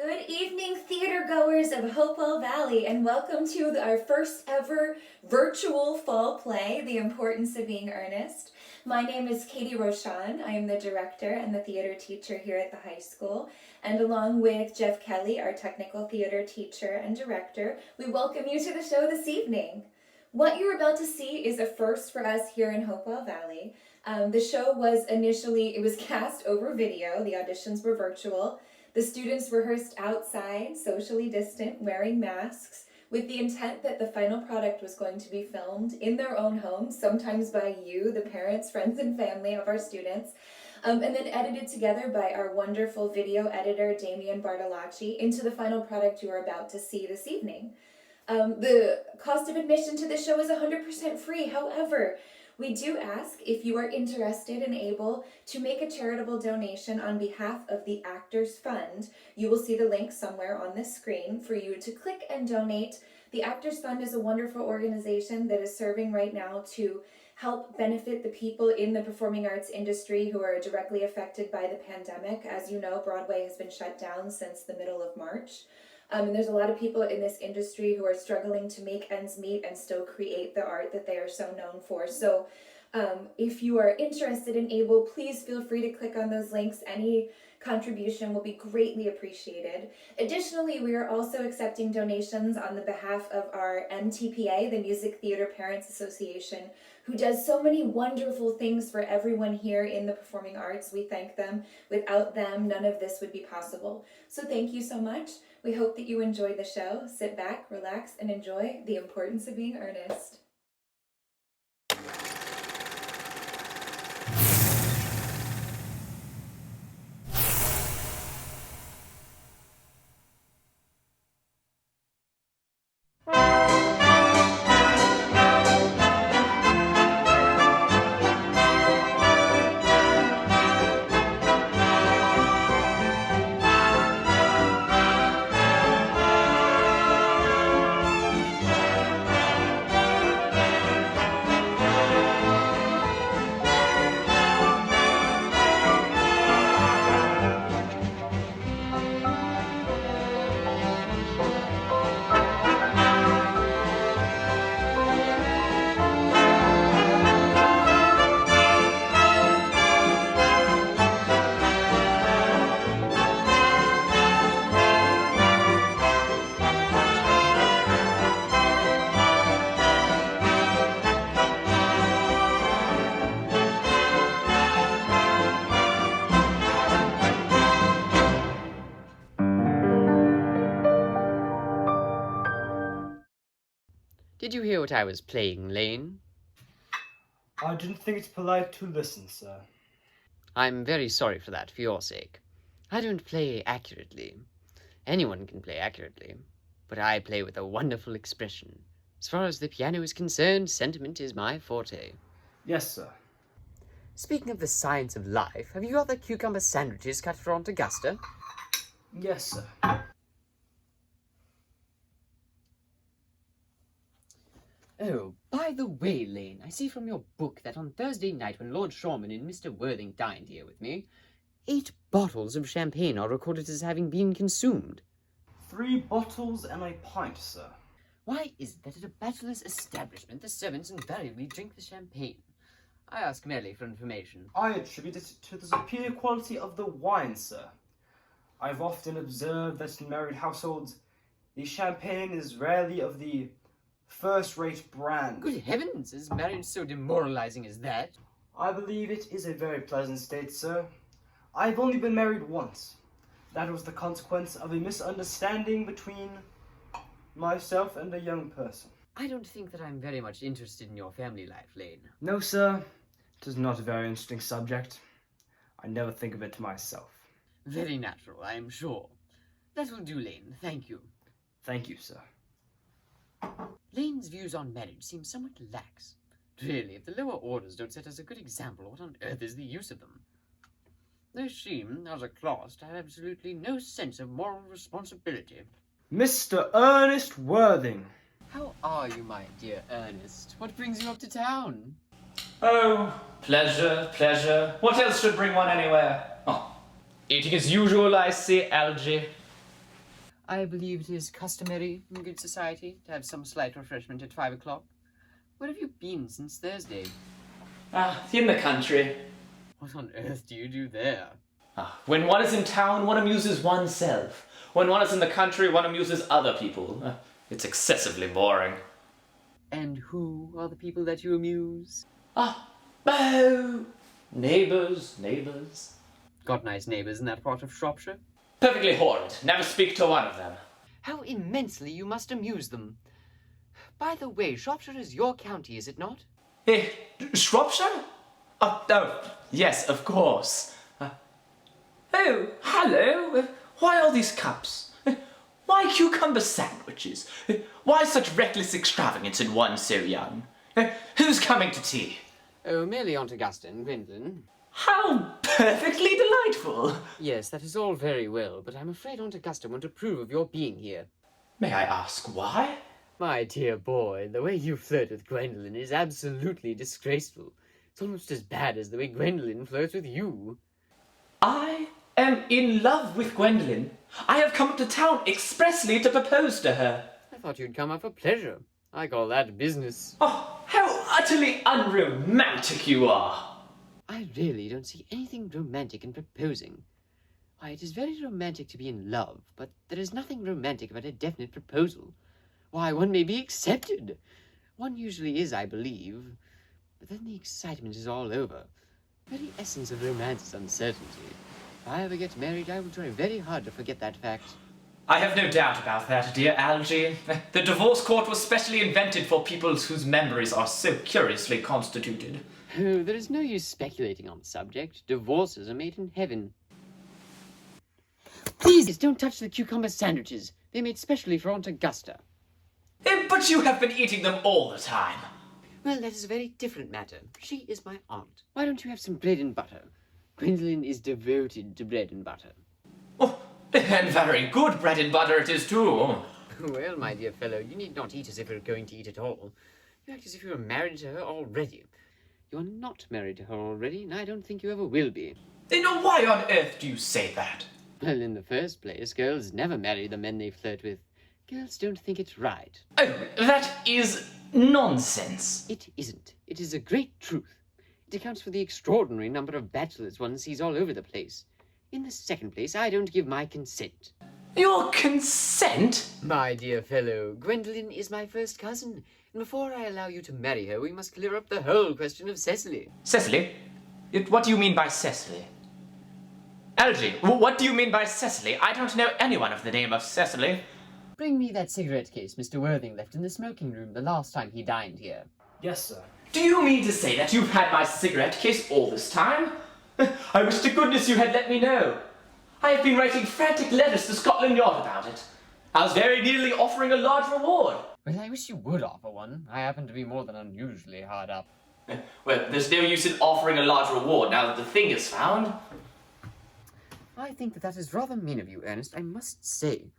Good evening, theater goers of Hopewell Valley, and welcome to our first ever virtual fall play, The Importance of Being Earnest. My name is Katie Rochon. I am the director and the theater teacher here at the high school, and along with Jeff Kelly, our technical theater teacher and director, we welcome you to the show this evening. What you're about to see is a first for us here in Hopewell Valley. The show was initially, it was cast over video. The auditions were virtual. The students rehearsed outside, socially distant, wearing masks, with the intent that the final product was going to be filmed in their own homes, sometimes by you, the parents, friends, and family of our students, and then edited together by our wonderful video editor, Damian Bartolacci, into the final product you are about to see this evening. The cost of admission to this show is 100% free. However, we do ask if you are interested and able to make a charitable donation on behalf of the Actors Fund. You will see the link somewhere on this screen for you to click and donate. The Actors Fund is a wonderful organization that is serving right now to help benefit the people in the performing arts industry who are directly affected by the pandemic. As you know, Broadway has been shut down since the middle of March. And there's a lot of people in this industry who are struggling to make ends meet and still create the art that they are so known for. So if you are interested and able, please feel free to click on those links. Any contribution will be greatly appreciated. Additionally, we are also accepting donations on the behalf of our MTPA, the Music Theater Parents Association, who does so many wonderful things for everyone here in the performing arts. We thank them. Without them, none of this would be possible. So thank you so much. We hope that you enjoy the show. Sit back, relax, and enjoy The Importance of Being Earnest. Did you hear what I was playing, Lane? I didn't think it's polite to listen, sir. I'm very sorry for that, for your sake. I don't play accurately. Anyone can play accurately, but I play with a wonderful expression. As far as the piano is concerned, sentiment is my forte. Yes, sir. Speaking of the science of life, have you got the cucumber sandwiches cut for Aunt Augusta? Yes, sir. Oh, by the way, Lane, I see from your book that on Thursday night when Lord Shorman and Mr. Worthing dined here with me, 8 bottles of champagne are recorded as having been consumed. 3 bottles and a pint, sir. Why is it that at a bachelor's establishment the servants invariably drink the champagne? I ask merely for information. I attribute it to the superior quality of the wine, sir. I've often observed that in married households, the champagne is rarely of the first-rate brand. Good heavens, is marriage so demoralizing as that? I believe it is a very pleasant state, sir. I've only been married once. That was the consequence of a misunderstanding between myself and a young person. I don't think that I'm very much interested in your family life, Lane. No, sir. It is not a very interesting subject. I never think of it to myself. Very natural, I am sure. That will do, Lane. Thank you. Thank you, sir. Lane's views on marriage seem somewhat lax. Really, if the lower orders don't set us a good example, what on earth is the use of them? They seem, as a class, to have absolutely no sense of moral responsibility. Mr. Ernest Worthing. How are you, my dear Ernest? What brings you up to town? Oh, pleasure, pleasure. What else should bring one anywhere? Oh, eating as usual, I see, Algie. I believe it is customary in good society to have some slight refreshment at 5 o'clock. Where have you been since Thursday? In the country. What on earth do you do there? When one is in town, one amuses oneself. When one is in the country, one amuses other people. It's excessively boring. And who are the people that you amuse? Neighbours. Got nice neighbours in that part of Shropshire? Perfectly horrid. Never speak to one of them. How immensely you must amuse them. By the way, Shropshire is your county, is it not? Shropshire? Yes, of course. Oh, hello. Why all these cups? Why cucumber sandwiches? Why such reckless extravagance in one so young? Who's coming to tea? Oh, merely Aunt Augusta and Gwendolyn. How perfectly delightful. Yes, that is all very well, but I'm afraid Aunt Augusta won't approve of your being here. May I ask why? My dear boy, the way you flirt with Gwendolyn is absolutely disgraceful. It's almost as bad as the way Gwendolyn flirts with you. I am in love with Gwendolyn. I have come up to town expressly to propose to her. I thought you'd come up for pleasure. I call that business. Oh, how utterly unromantic you are. I really don't see anything romantic in proposing. Why, it is very romantic to be in love, but there is nothing romantic about a definite proposal. Why, one may be accepted. One usually is, I believe. But then the excitement is all over. The very essence of romance is uncertainty. If I ever get married, I will try very hard to forget that fact. I have no doubt about that, dear Algie. The divorce court was specially invented for people whose memories are so curiously constituted. Oh, there is no use speculating on the subject. Divorces are made in heaven. Please don't touch the cucumber sandwiches. They're made specially for Aunt Augusta. But you have been eating them all the time. Well, that is a very different matter. She is my aunt. Why don't you have some bread and butter? Gwendolyn is devoted to bread and butter. Oh, and very good bread and butter it is too. Well, my dear fellow, you need not eat as if you were going to eat at all. You act as if you were married to her already. You are not married to her already, and I don't think you ever will be. Why on earth do you say that? Well, in the first place, girls never marry the men they flirt with. Girls don't think it's right. Oh, that is nonsense. It isn't. It is a great truth. It accounts for the extraordinary number of bachelors one sees all over the place. In the second place, I don't give my consent. Your consent? My dear fellow, Gwendolyn is my first cousin, and before I allow you to marry her, we must clear up the whole question of Cecily. Cecily? What do you mean by Cecily? Algie, what do you mean by Cecily? I don't know anyone of the name of Cecily. Bring me that cigarette case Mr. Worthing left in the smoking room the last time he dined here. Yes, sir. Do you mean to say that you've had my cigarette case all this time? I wish to goodness you had let me know. I have been writing frantic letters to Scotland Yard about it. I was very nearly offering a large reward. Well, I wish you would offer one. I happen to be more than unusually hard up. Well, there's no use in offering a large reward now that the thing is found. I think that is rather mean of you, Ernest, I must say.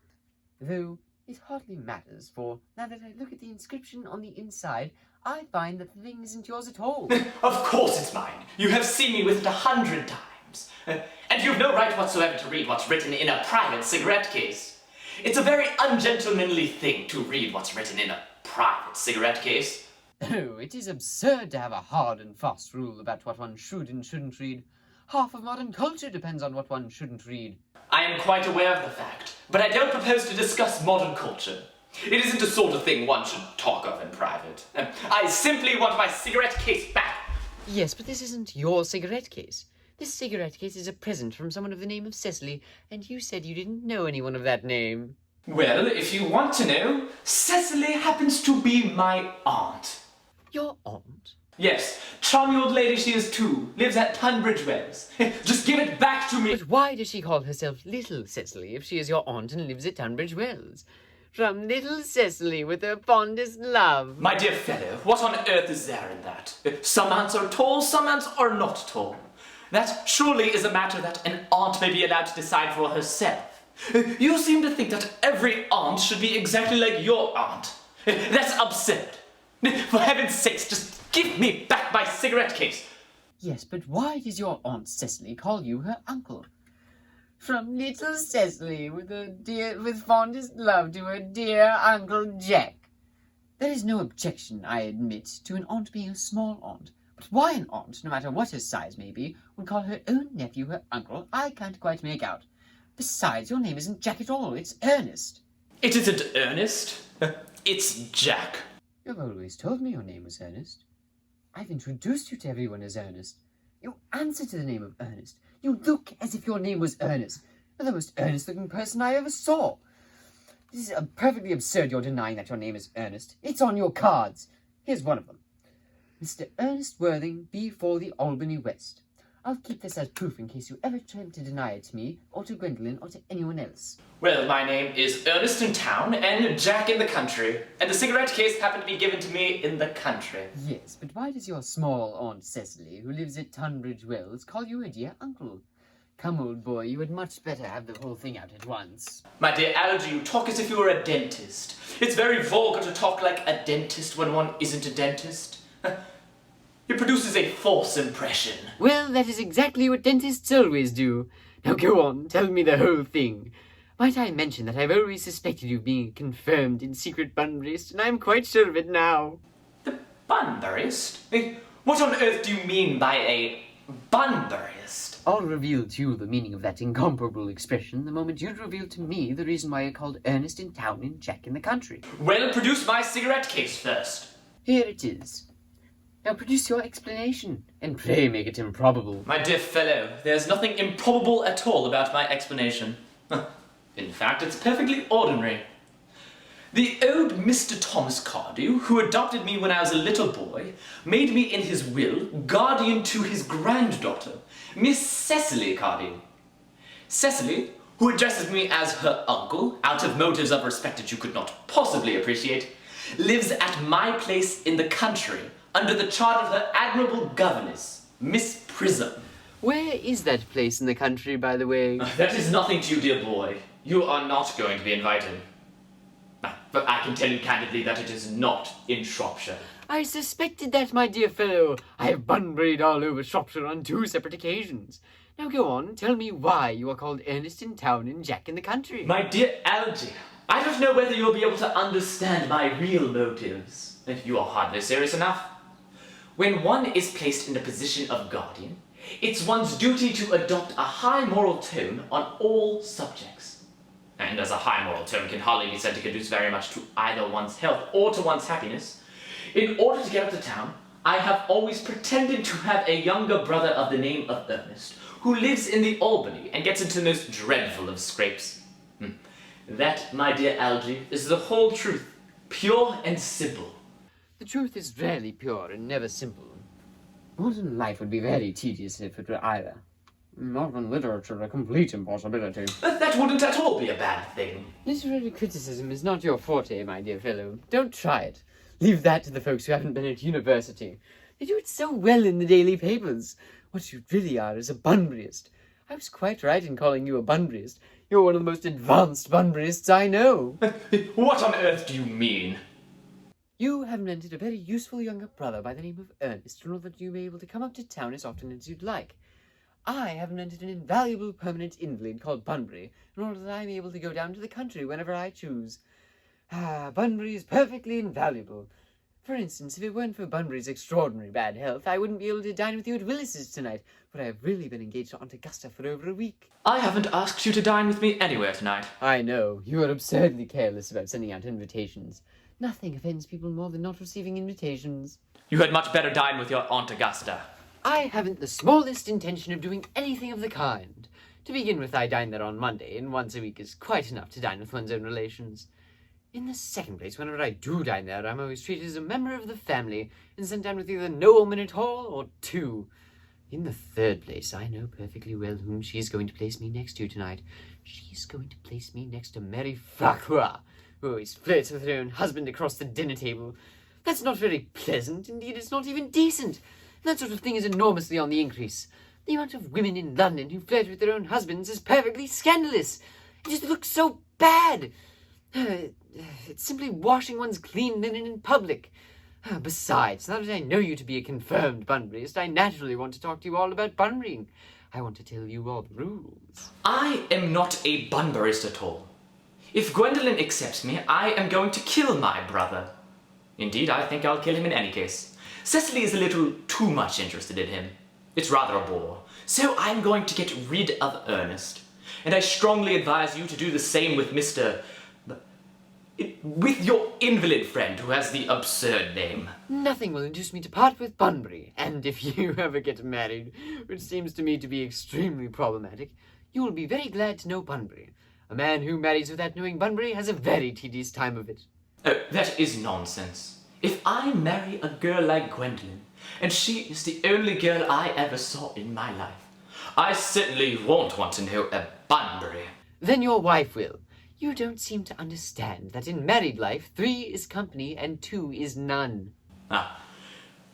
Though it hardly matters, for now that I look at the inscription on the inside, I find that the thing isn't yours at all. Of course it's mine. You have seen me with it 100 times. And you've no right whatsoever to read what's written in a private cigarette case. It's a very ungentlemanly thing to read what's written in a private cigarette case. Oh, it is absurd to have a hard and fast rule about what one should and shouldn't read. Half of modern culture depends on what one shouldn't read. I am quite aware of the fact, but I don't propose to discuss modern culture. It isn't the sort of thing one should talk of in private. I simply want my cigarette case back. Yes, but this isn't your cigarette case. This cigarette case is a present from someone of the name of Cecily, and you said you didn't know anyone of that name. Well, if you want to know, Cecily happens to be my aunt. Your aunt? Yes, charming old lady she is too. Lives at Tunbridge Wells. Just give it back to me. But why does she call herself Little Cecily if she is your aunt and lives at Tunbridge Wells? From Little Cecily with her fondest love. My dear fellow, what on earth is there in that? Some aunts are tall, some aunts are not tall. That surely is a matter that an aunt may be allowed to decide for herself. You seem to think that every aunt should be exactly like your aunt. That's absurd. For heaven's sakes, just give me back my cigarette case. Yes, but why does your Aunt Cecily call you her uncle? From little Cecily, with fondest love to her dear Uncle Jack. There is no objection, I admit, to an aunt being a small aunt. But why an aunt, no matter what her size may be, would call her own nephew her uncle, I can't quite make out. Besides, your name isn't Jack at all, it's Ernest. It isn't Ernest. It's Jack. You've always told me your name was Ernest. I've introduced you to everyone as Ernest. You answer to the name of Ernest. You look as if your name was Ernest. You're the most earnest-looking person I ever saw. This is perfectly absurd you're denying that your name is Ernest. It's on your cards. Here's one of them. Mr. Ernest Worthing, B4 the Albany West. I'll keep this as proof in case you ever attempt to deny it to me, or to Gwendolyn, or to anyone else. Well, my name is Ernest in town and Jack in the country, and the cigarette case happened to be given to me in the country. Yes, but why does your small Aunt Cecily, who lives at Tunbridge Wells, call you a dear uncle? Come, old boy, you had much better have the whole thing out at once. My dear Algy, you talk as if you were a dentist. It's very vulgar to talk like a dentist when one isn't a dentist. It produces a false impression. Well, that is exactly what dentists always do. Now go on, tell me the whole thing. Might I mention that I've always suspected you of being confirmed in secret Bunburyist, and I'm quite sure of it now. The Bunburyist? What on earth do you mean by a Bunburyist? I'll reveal to you the meaning of that incomparable expression the moment you reveal to me the reason why you're called Ernest in town and Jack in the country. Well, produce my cigarette case first. Here it is. Now produce your explanation, and pray make it improbable. My dear fellow, there's nothing improbable at all about my explanation. In fact, it's perfectly ordinary. The old Mr. Thomas Cardew, who adopted me when I was a little boy, made me in his will guardian to his granddaughter, Miss Cecily Cardew. Cecily, who addresses me as her uncle, out of motives of respect that you could not possibly appreciate, lives at my place in the country, under the charge of her admirable governess, Miss Prism. Where is that place in the country, by the way? That is nothing to you, dear boy. You are not going to be invited. But I can tell you candidly that it is not in Shropshire. I suspected that, my dear fellow. I have Bunburyed all over Shropshire on 2 separate occasions. Now go on, tell me why you are called Ernest in town and Jack in the country. My dear Algy, I don't know whether you'll be able to understand my real motives. You are hardly serious enough. When one is placed in the position of guardian, it's one's duty to adopt a high moral tone on all subjects. And as a high moral tone can hardly be said to conduce very much to either one's health or to one's happiness, in order to get up to town, I have always pretended to have a younger brother of the name of Earnest, who lives in the Albany and gets into the most dreadful of scrapes. That, my dear Algy, is the whole truth, pure and simple. The truth is rarely pure and never simple. Modern life would be very tedious if it were either. Modern literature a complete impossibility. That wouldn't at all be a bad thing. Literary criticism is not your forte, my dear fellow. Don't try it. Leave that to the folks who haven't been at university. They do it so well in the daily papers. What you really are is a Bunburyist. I was quite right in calling you a Bunburyist. You're one of the most advanced Bunburyists I know. What on earth do you mean? You have invented a very useful younger brother by the name of Ernest in order that you may be able to come up to town as often as you'd like. I have invented an invaluable permanent invalid called Bunbury in order that I may be able to go down to the country whenever I choose. Bunbury is perfectly invaluable. For instance, if it weren't for Bunbury's extraordinary bad health, I wouldn't be able to dine with you at Willis's tonight, but I've really been engaged to Aunt Augusta for over a week. I haven't asked you to dine with me anywhere tonight. I know. You are absurdly careless about sending out invitations. Nothing offends people more than not receiving invitations. You had much better dine with your Aunt Augusta. I haven't the smallest intention of doing anything of the kind. To begin with, I dine there on Monday, and once a week is quite enough to dine with one's own relations. In the second place, whenever I do dine there, I'm always treated as a member of the family and sent down with either no woman at all or 2. In the third place, I know perfectly well whom she is going to place me next to tonight. She is going to place me next to Mary Farquhar, who always flirts with her own husband across the dinner table. That's not very pleasant. Indeed, it's not even decent. That sort of thing is enormously on the increase. The amount of women in London who flirt with their own husbands is perfectly scandalous. It just looks so bad. It's simply washing one's clean linen in public. Besides, now that I know you to be a confirmed Bunburyist, I naturally want to talk to you all about Bunburying. I want to tell you all the rules. I am not a Bunburyist at all. If Gwendolen accepts me, I am going to kill my brother. Indeed, I think I'll kill him in any case. Cecily is a little too much interested in him. It's rather a bore. So I'm going to get rid of Ernest. And I strongly advise you to do the same with with your invalid friend who has the absurd name. Nothing will induce me to part with Bunbury, and if you ever get married, which seems to me to be extremely problematic, you will be very glad to know Bunbury. A man who marries without knowing Bunbury has a very tedious time of it. Oh, that is nonsense. If I marry a girl like Gwendolen, and she is the only girl I ever saw in my life, I certainly won't want to know a Bunbury. Then your wife will. You don't seem to understand that in married life, 3 is company and 2 is none. Ah,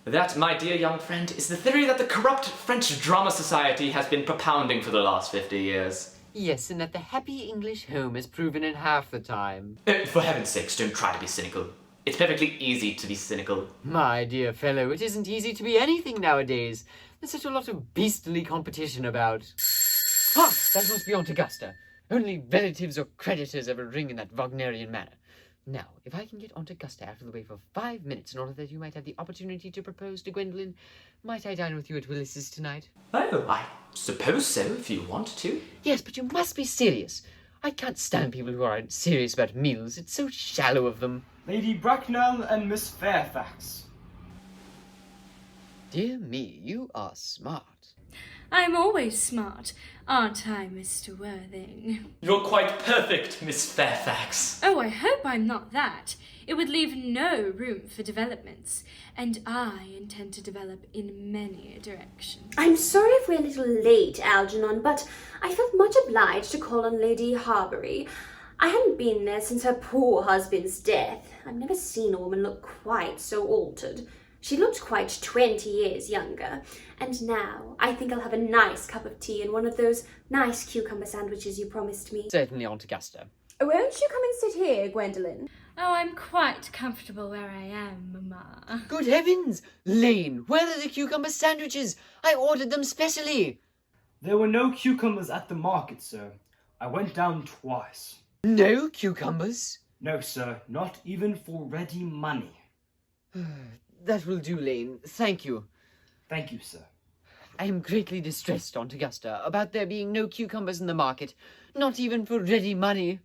that, my dear young friend, is the theory that the corrupt French drama society has been propounding for the last 50 years. Yes, and that the happy English home is proven in half the time. For heaven's sakes, don't try to be cynical. It's perfectly easy to be cynical. My dear fellow, it isn't easy to be anything nowadays. There's such a lot of beastly competition about. Ah, that must be Aunt Augusta. Only relatives or creditors ever ring in that Wagnerian manner. Now, if I can get Aunt Augusta out of the way for 5 minutes in order that you might have the opportunity to propose to Gwendolen, might I dine with you at Willis's tonight? Oh, I suppose so, if you want to. Yes, but you must be serious. I can't stand people who aren't serious about meals. It's so shallow of them. Lady Bracknell and Miss Fairfax. Dear me, you are smart. I'm always smart, aren't I, Mr. Worthing? You're quite perfect, Miss Fairfax. Oh, I hope I'm not that. It would leave no room for developments, and I intend to develop in many directions. I'm sorry if we're a little late, Algernon, but I felt much obliged to call on Lady Harbury. I hadn't been there since her poor husband's death. I've never seen a woman look quite so altered. She looked quite 20 years younger, and now I think I'll have a nice cup of tea and one of those nice cucumber sandwiches you promised me. Certainly, Aunt Augusta. Won't you come and sit here, Gwendolen? Oh, I'm quite comfortable where I am, Mamma. Good heavens! Lane, where are the cucumber sandwiches? I ordered them specially. There were no cucumbers at the market, sir. I went down twice. No cucumbers? No, sir, not even for ready money. That will do, Lane. Thank you. Thank you, sir. I am greatly distressed, Aunt Augusta, about there being no cucumbers in the market, not even for ready money.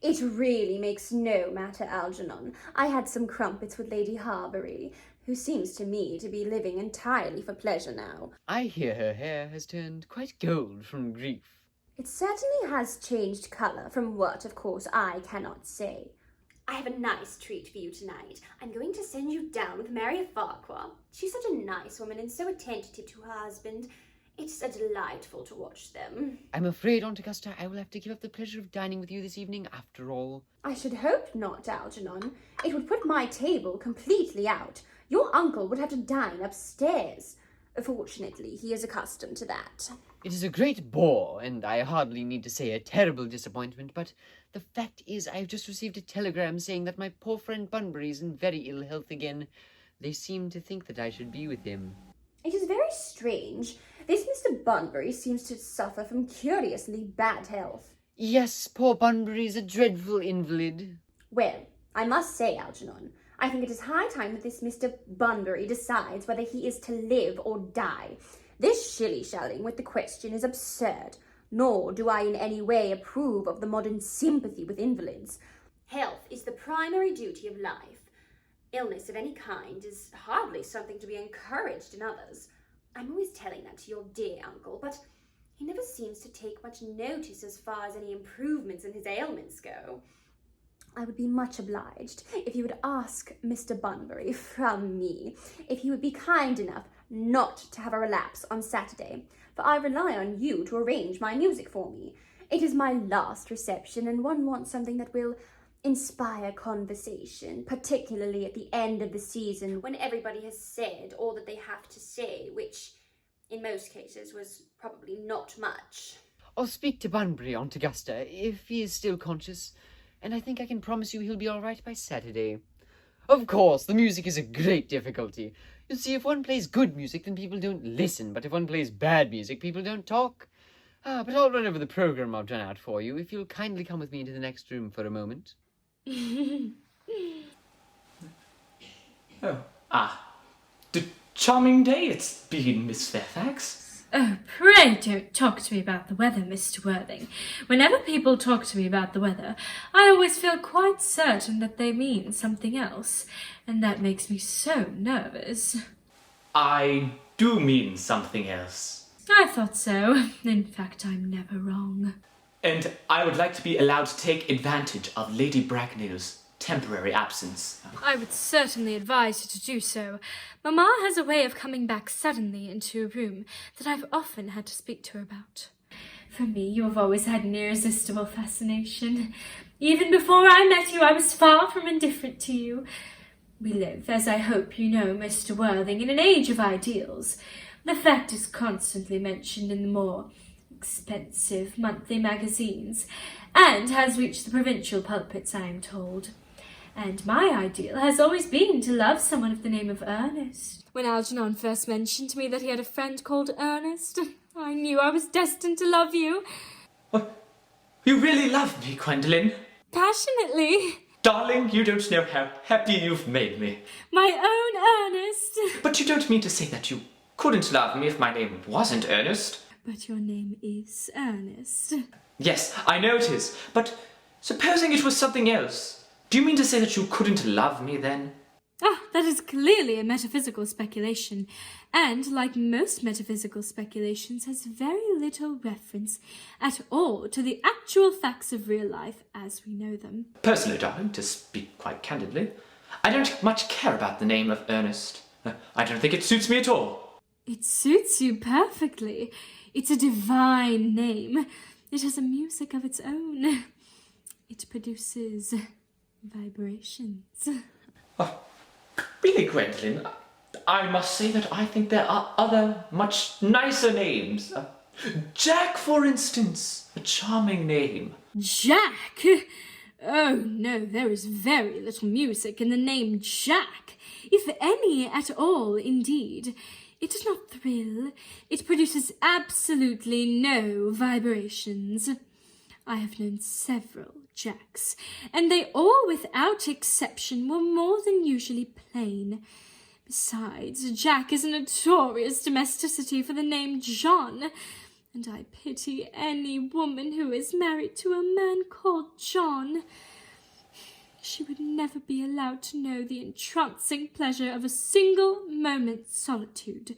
It really makes no matter, Algernon. I had some crumpets with Lady Harbury, who seems to me to be living entirely for pleasure now. I hear her hair has turned quite gold from grief. It certainly has changed colour, from what, of course, I cannot say. I have a nice treat for you tonight. I'm going to send you down with Mary Farquhar. She's such a nice woman and so attentive to her husband. It's delightful to watch them. I'm afraid, Aunt Augusta, I will have to give up the pleasure of dining with you this evening after all. I should hope not, Algernon. It would put my table completely out. Your uncle would have to dine upstairs. Fortunately, he is accustomed to that. It is a great bore, and I hardly need to say a terrible disappointment, but the fact is I have just received a telegram saying that my poor friend Bunbury is in very ill health again. They seem to think that I should be with him. It is very strange. This Mr. Bunbury seems to suffer from curiously bad health. Yes, poor Bunbury is a dreadful invalid. Well, I must say, Algernon, I think it is high time that this Mr. Bunbury decides whether he is to live or die. This shilly-shallying with the question is absurd, nor do I in any way approve of the modern sympathy with invalids. Health is the primary duty of life. Illness of any kind is hardly something to be encouraged in others. I'm always telling that to your dear uncle, but he never seems to take much notice as far as any improvements in his ailments go. I would be much obliged if you would ask Mr. Bunbury from me if he would be kind enough not to have a relapse on Saturday, for I rely on you to arrange my music for me. It is my last reception, and one wants something that will inspire conversation, particularly at the end of the season when everybody has said all that they have to say, which in most cases was probably not much. I'll speak to Bunbury, Aunt Augusta, if he is still conscious, and I think I can promise you he'll be all right by Saturday. Of course, the music is a great difficulty. You see, if one plays good music, then people don't listen, but if one plays bad music, people don't talk. But I'll run over the program I've done out for you, if you'll kindly come with me into the next room for a moment. The charming day it's been, Miss Fairfax. Oh, pray don't talk to me about the weather, Mr. Worthing. Whenever people talk to me about the weather, I always feel quite certain that they mean something else, and that makes me so nervous. I do mean something else. I thought so. In fact, I'm never wrong. And I would like to be allowed to take advantage of Lady Bracknell's temporary absence. I would certainly advise you to do so. Mamma has a way of coming back suddenly into a room that I've often had to speak to her about. For me, you have always had an irresistible fascination. Even before I met you, I was far from indifferent to you. We live, as I hope you know, Mr. Worthing, in an age of ideals. The fact is constantly mentioned in the more expensive monthly magazines, and has reached the provincial pulpits, I am told. And my ideal has always been to love someone of the name of Earnest. When Algernon first mentioned to me that he had a friend called Earnest, I knew I was destined to love you. What? You really love me, Gwendolen? Passionately. Darling, you don't know how happy you've made me. My own Earnest. But you don't mean to say that you couldn't love me if my name wasn't Earnest? But your name is Earnest. Yes, I know it is. But supposing it was something else, do you mean to say that you couldn't love me then? That is clearly a metaphysical speculation, and, like most metaphysical speculations, has very little reference at all to the actual facts of real life as we know them. Personally, darling, to speak quite candidly, I don't much care about the name of Ernest. I don't think it suits me at all. It suits you perfectly. It's a divine name. It has a music of its own. It produces vibrations. Oh, really, Gwendolen? I must say that I think there are other, much nicer names. Jack, for instance. A charming name. Jack? Oh, no, there is very little music in the name Jack. If any at all, indeed. It does not thrill. It produces absolutely no vibrations. I have known several Jacks, and they all, without exception, were more than usually plain. Besides, Jack is a notorious domesticity for the name John, and I pity any woman who is married to a man called John. She would never be allowed to know the entrancing pleasure of a single moment's solitude.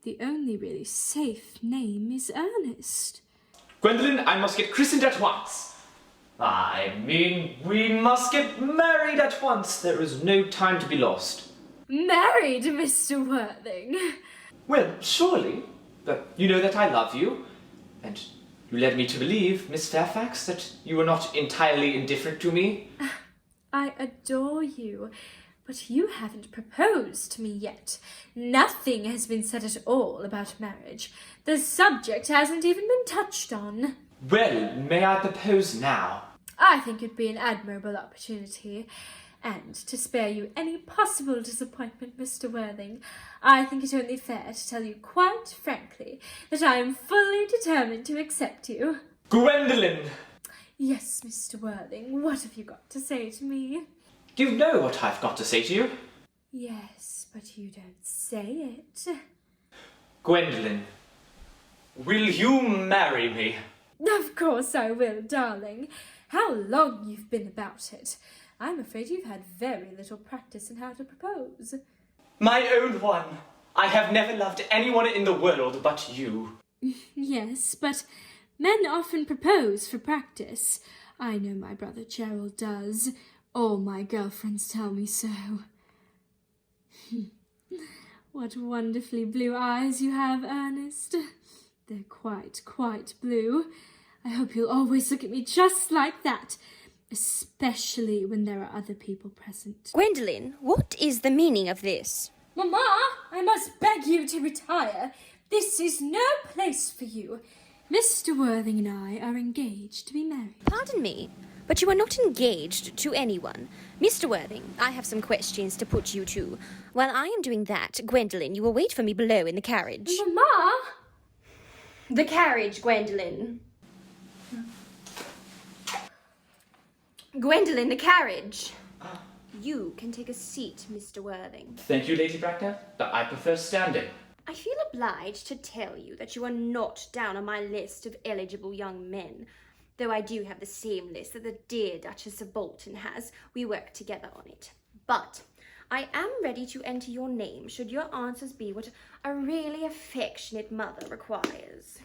The only really safe name is Ernest. Gwendolen, I must get christened at once. I mean, we must get married at once. There is no time to be lost. Married, Mr. Worthing? Well, surely. But you know that I love you. And you led me to believe, Miss Fairfax, that you were not entirely indifferent to me. I adore you, but you haven't proposed to me yet. Nothing has been said at all about marriage. The subject hasn't even been touched on. Well, may I propose now? I think it'd be an admirable opportunity. And to spare you any possible disappointment, Mr. Worthing, I think it only fair to tell you quite frankly that I am fully determined to accept you. Gwendolen! Yes, Mr. Worthing, what have you got to say to me? You know what I've got to say to you. Yes, but you don't say it. Gwendolen, will you marry me? Of course I will, darling. How long you've been about it. I'm afraid you've had very little practice in how to propose. My own one. I have never loved anyone in the world but you. Yes, but men often propose for practice. I know my brother Gerald does. All my girlfriends tell me so. What wonderfully blue eyes you have, Ernest. They're quite blue. I hope you'll always look at me just like that, especially when there are other people present. Gwendolen, what is the meaning of this? Mamma, I must beg you to retire. This is no place for you. Mr. Worthing and I are engaged to be married. Pardon me, but you are not engaged to anyone. Mr. Worthing, I have some questions to put you to. While I am doing that, Gwendolen, you will wait for me below in the carriage. Mama! The carriage, Gwendolen. Gwendolen, the carriage. You can take a seat, Mr. Worthing. Thank you, Lady Bracknell, but I prefer standing. I feel obliged to tell you that you are not down on my list of eligible young men. Though I do have the same list that the dear Duchess of Bolton has. We work together on it. But I am ready to enter your name should your answers be what a really affectionate mother requires.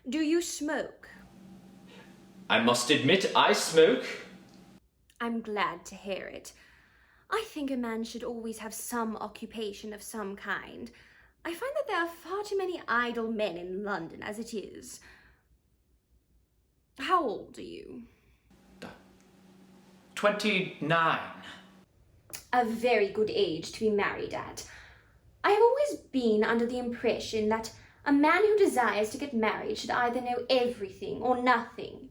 Do you smoke? I must admit I smoke. I'm glad to hear it. I think a man should always have some occupation of some kind. I find that there are far too many idle men in London as it is. How old are you? 29. A very good age to be married at. I have always been under the impression that a man who desires to get married should either know everything or nothing.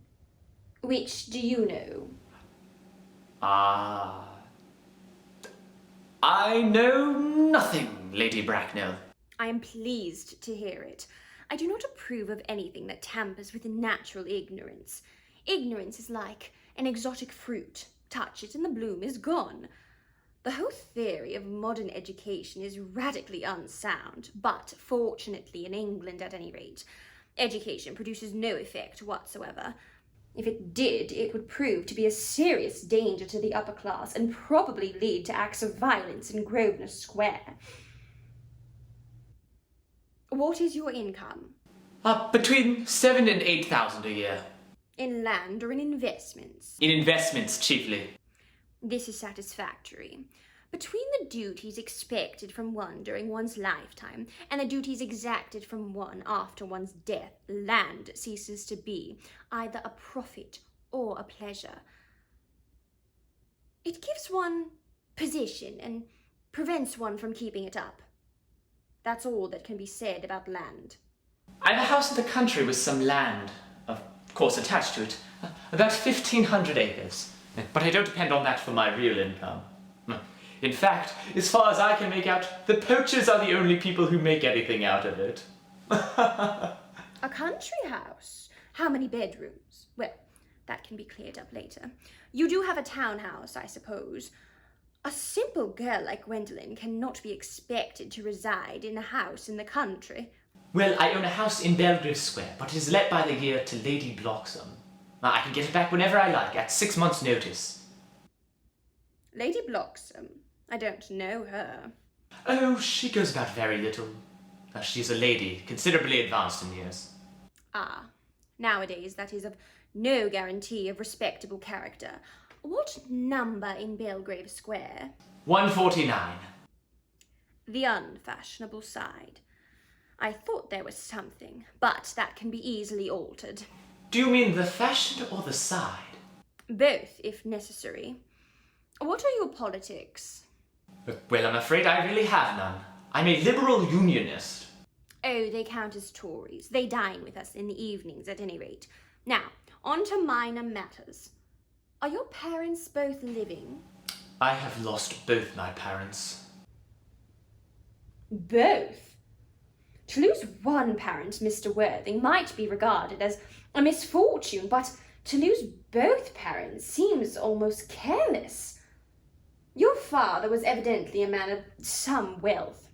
Which do you know? I know nothing, Lady Bracknell. I am pleased to hear it. I do not approve of anything that tampers with natural ignorance. Ignorance is like an exotic fruit. Touch it and the bloom is gone. The whole theory of modern education is radically unsound, but fortunately in England at any rate, education produces no effect whatsoever. If it did, it would prove to be a serious danger to the upper class and probably lead to acts of violence in Grosvenor Square. What is your income? Between 7,000 and 8,000 a year. In land or in investments? In investments, chiefly. This is satisfactory. Between the duties expected from one during one's lifetime and the duties exacted from one after one's death, land ceases to be either a profit or a pleasure. It gives one position and prevents one from keeping it up. That's all that can be said about land. I have a house in the country with some land, of course, attached to it. About 1,500 acres. But I don't depend on that for my real income. In fact, as far as I can make out, the poachers are the only people who make anything out of it. A country house? How many bedrooms? Well, that can be cleared up later. You do have a townhouse, I suppose. A simple girl like Gwendolen cannot be expected to reside in a house in the country. Well, I own a house in Belgrave Square, but it is let by the year to Lady Bloxham. I can get it back whenever I like, at 6 months' notice. Lady Bloxham? I don't know her. Oh, she goes about very little. She's a lady, considerably advanced in years. Ah, nowadays that is of no guarantee of respectable character. What number in Belgrave Square? 149. The unfashionable side. I thought there was something, but that can be easily altered. Do you mean the fashion or the side? Both, if necessary. What are your politics? Well, I'm afraid I really have none. I'm a liberal unionist. Oh, they count as Tories. They dine with us in the evenings, at any rate. Now, on to minor matters. Are your parents both living? I have lost both my parents. Both? To lose one parent, Mr. Worthing, might be regarded as a misfortune, but to lose both parents seems almost careless. Your father was evidently a man of some wealth.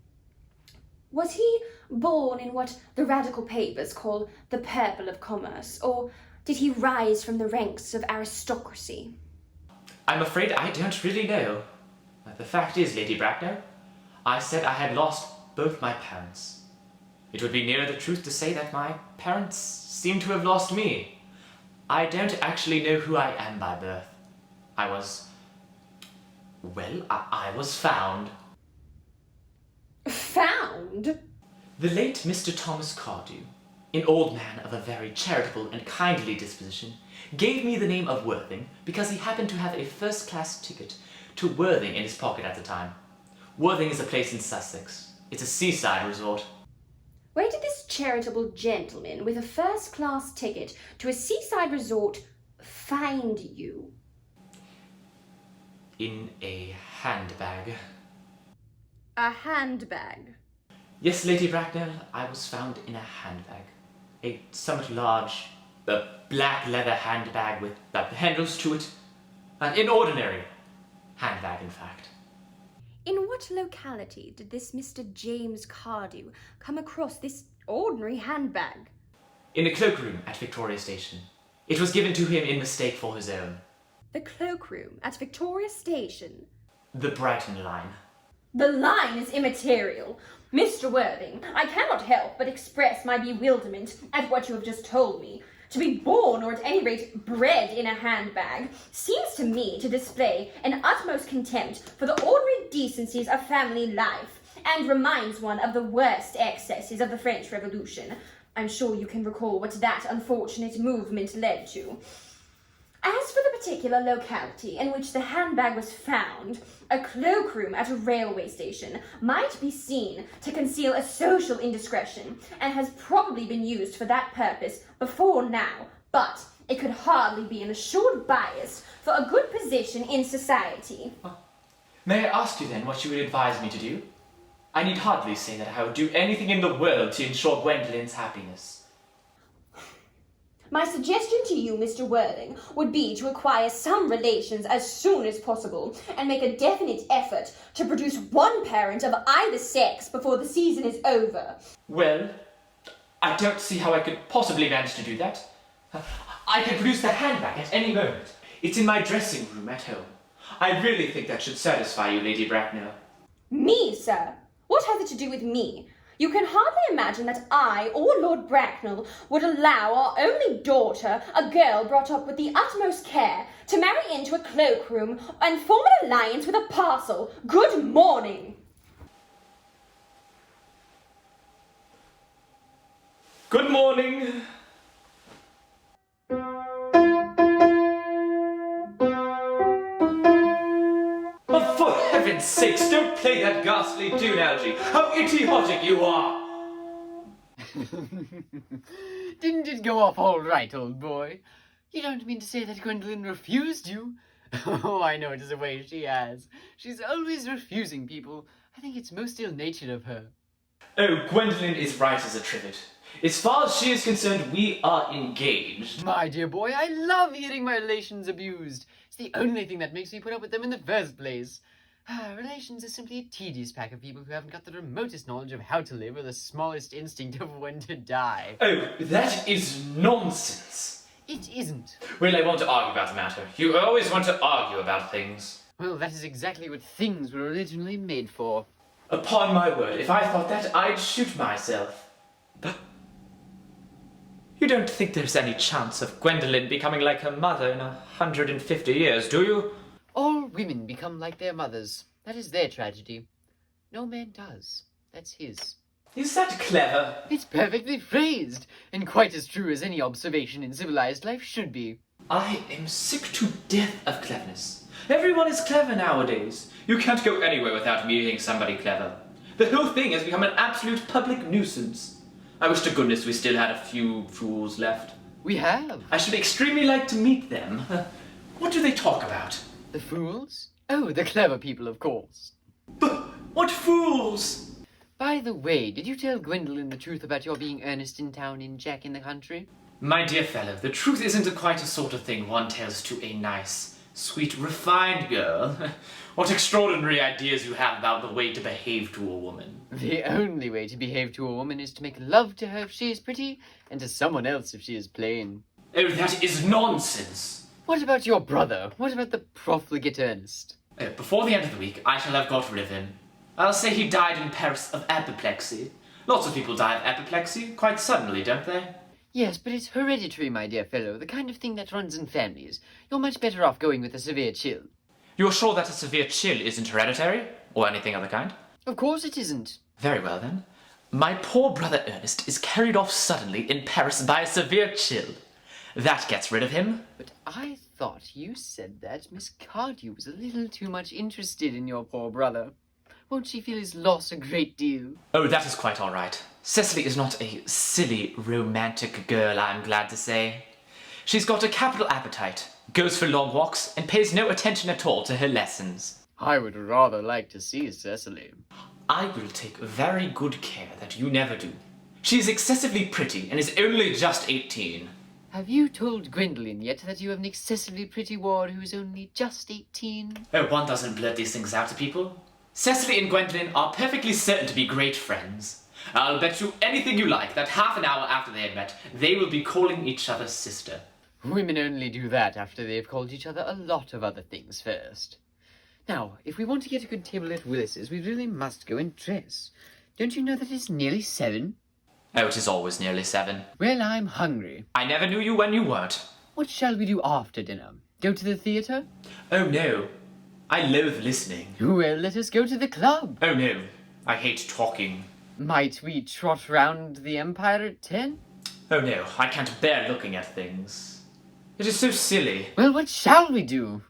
Was he born in what the radical papers call the purple of commerce, or did he rise from the ranks of aristocracy? I'm afraid I don't really know. The fact is, Lady Bracknell, I said I had lost both my parents. It would be nearer the truth to say that my parents seem to have lost me. I don't actually know who I am by birth. I was found. Found? The late Mr. Thomas Cardew, an old man of a very charitable and kindly disposition, gave me the name of Worthing because he happened to have a first-class ticket to Worthing in his pocket at the time. Worthing is a place in Sussex. It's a seaside resort. Where did this charitable gentleman with a first-class ticket to a seaside resort find you? In a handbag. A handbag. Yes, Lady Bracknell, I was found in a handbag. A somewhat large, black leather handbag with handles to it. An inordinary handbag, in fact. In what locality did this Mr. James Cardew come across this ordinary handbag? In the cloakroom at Victoria Station. It was given to him in mistake for his own. The cloakroom at Victoria Station. The Brighton line. The line is immaterial. Mr. Worthing, I cannot help but express my bewilderment at what you have just told me. To be born, or at any rate bred in a handbag, seems to me to display an utmost contempt for the ordinary decencies of family life, and reminds one of the worst excesses of the French Revolution. I'm sure you can recall what that unfortunate movement led to. As for the particular locality in which the handbag was found, a cloakroom at a railway station might be seen to conceal a social indiscretion, and has probably been used for that purpose before now, but it could hardly be an assured bias for a good position in society. May I ask you then what you would advise me to do? I need hardly say that I would do anything in the world to ensure Gwendolyn's happiness. My suggestion to you, Mr. Worthing, would be to acquire some relations as soon as possible, and make a definite effort to produce one parent of either sex before the season is over. Well, I don't see how I could possibly manage to do that. I can produce the handbag at any moment. It's in my dressing room at home. I really think that should satisfy you, Lady Bracknell. Me, sir? What has it to do with me? You can hardly imagine that I or Lord Bracknell would allow our only daughter, a girl brought up with the utmost care, to marry into a cloakroom and form an alliance with a parcel. Good morning! Good morning. Oh, for heaven's sakes, don't play that ghastly tune, Algie. How idiotic you are! Didn't it go off all right, old boy? You don't mean to say that Gwendolyn refused you? Oh, I know just the way she has. She's always refusing people. I think it's most ill-natured of her. Oh, Gwendolyn is right as a trivet. As far as she is concerned, we are engaged. My dear boy, I love hearing my relations abused. It's the only thing that makes me put up with them in the first place. Relations are simply a tedious pack of people who haven't got the remotest knowledge of how to live or the smallest instinct of when to die. Oh, that is nonsense. It isn't. Well, I want to argue about the matter. You always want to argue about things. Well, that is exactly what things were originally made for. Upon my word, if I thought that, I'd shoot myself. You don't think there's any chance of Gwendolyn becoming like her mother in 150 years, do you? All women become like their mothers. That is their tragedy. No man does. That's his. Is that clever? It's perfectly phrased, and quite as true as any observation in civilized life should be. I am sick to death of cleverness. Everyone is clever nowadays. You can't go anywhere without meeting somebody clever. The whole thing has become an absolute public nuisance. I wish to goodness we still had a few fools left. We have. I should extremely like to meet them. What do they talk about? The fools? Oh, the clever people, of course. But what fools? By the way, did you tell Gwendolyn the truth about your being Earnest in town and Jack in the country? My dear fellow, the truth isn't quite a sort of thing one tells to a nice, sweet, refined girl. What extraordinary ideas you have about the way to behave to a woman. The only way to behave to a woman is to make love to her if she is pretty, and to someone else if she is plain. Oh, that is nonsense. What about your brother? What about the profligate Earnest? Before the end of the week, I shall have got rid of him. I'll say he died in Paris of apoplexy. Lots of people die of apoplexy, quite suddenly, don't they? Yes, but it's hereditary, my dear fellow, the kind of thing that runs in families. You're much better off going with a severe chill. You're sure that a severe chill isn't hereditary? Or anything other kind? Of course it isn't. Very well, then. My poor brother Ernest is carried off suddenly in Paris by a severe chill. That gets rid of him. But I thought you said that Miss Cardew was a little too much interested in your poor brother. Won't she feel his loss a great deal? Oh, that is quite all right. Cecily is not a silly, romantic girl, I'm glad to say. She's got a capital appetite, goes for long walks, and pays no attention at all to her lessons. I would rather like to see Cecily. I will take very good care that you never do. She is excessively pretty and is only just 18. Have you told Gwendolen yet that you have an excessively pretty ward who is only just 18? Oh, one doesn't blurt these things out to people. Cecily and Gwendolen are perfectly certain to be great friends. I'll bet you anything you like that half an hour after they had met, they will be calling each other sister. Women only do that after they've called each other a lot of other things first. Now, if we want to get a good table at Willis's, we really must go and dress. Don't you know that it's nearly 7? Oh, it is always nearly 7. Well, I'm hungry. I never knew you when you weren't. What shall we do after dinner? Go to the theatre? Oh no, I loathe listening. Well, let us go to the club. Oh no, I hate talking. Might we trot round the Empire at 10? Oh no, I can't bear looking at things. It is so silly. Well, what shall we do?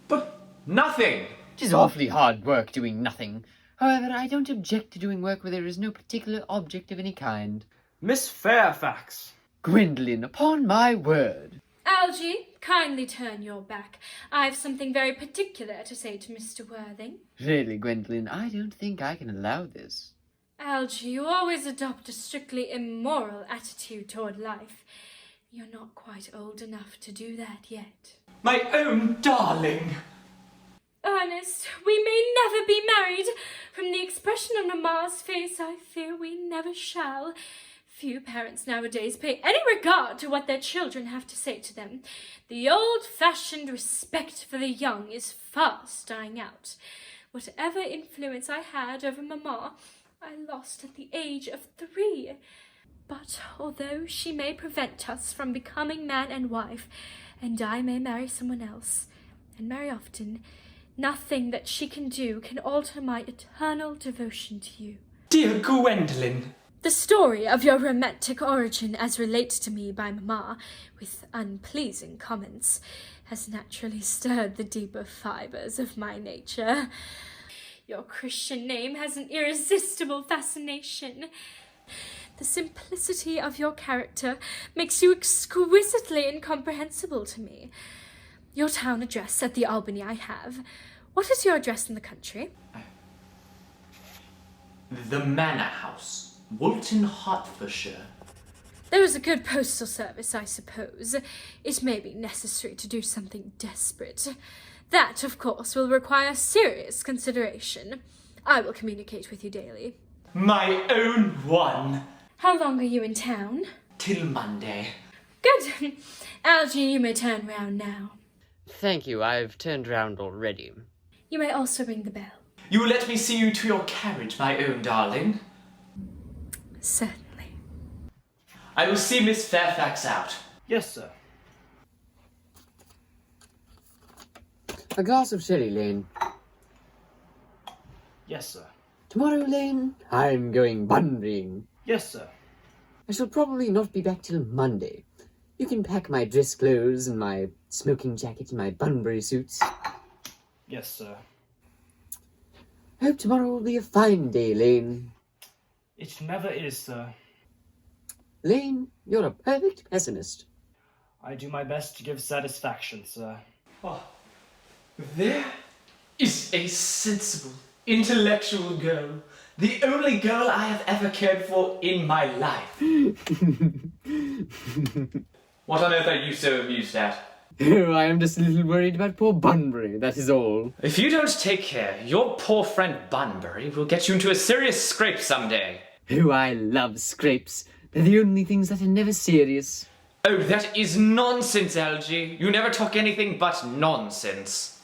But nothing! It is awfully hard work doing nothing. However, I don't object to doing work where there is no particular object of any kind. Miss Fairfax. Gwendolen, upon my word. Algy, kindly turn your back. I've something very particular to say to Mr. Worthing. Really, Gwendolen, I don't think I can allow this. Algy, you always adopt a strictly immoral attitude toward life. You're not quite old enough to do that yet. My own darling! Ernest, we may never be married. From the expression on Mamma's face, I fear we never shall. Few parents nowadays pay any regard to what their children have to say to them. The old-fashioned respect for the young is fast dying out. Whatever influence I had over Mamma, I lost at the age of 3. But although she may prevent us from becoming man and wife, and I may marry someone else, and marry often, nothing that she can do can alter my eternal devotion to you. Dear Gwendolen! The story of your romantic origin as related to me by Mamma, with unpleasing comments, has naturally stirred the deeper fibres of my nature. Your Christian name has an irresistible fascination. The simplicity of your character makes you exquisitely incomprehensible to me. Your town address at the Albany I have. What is your address in the country? The Manor House, Woolton, Hertfordshire. There is a good postal service, I suppose. It may be necessary to do something desperate. That, of course, will require serious consideration. I will communicate with you daily. My own one! How long are you in town? Till Monday. Good. Algy, you may turn round now. Thank you, I've turned round already. You may also ring the bell. You will let me see you to your carriage, my own darling? Certainly. I will see Miss Fairfax out. Yes, sir. A glass of sherry, Lane. Yes, sir. Tomorrow, Lane, I'm going Bunburying. Yes, sir. I shall probably not be back till Monday. You can pack my dress clothes and my smoking jacket and my Bunbury suits. Yes, sir. Hope tomorrow will be a fine day, Lane. It never is, sir. Lane, you're a perfect pessimist. I do my best to give satisfaction, sir. Oh, there is a sensible, intellectual girl. The only girl I have ever cared for in my life. What on earth are you so amused at? Oh, I am just a little worried about poor Bunbury, that is all. If you don't take care, your poor friend Bunbury will get you into a serious scrape someday. Oh, I love scrapes. They're the only things that are never serious. Oh, that is nonsense, Algy. You never talk anything but nonsense.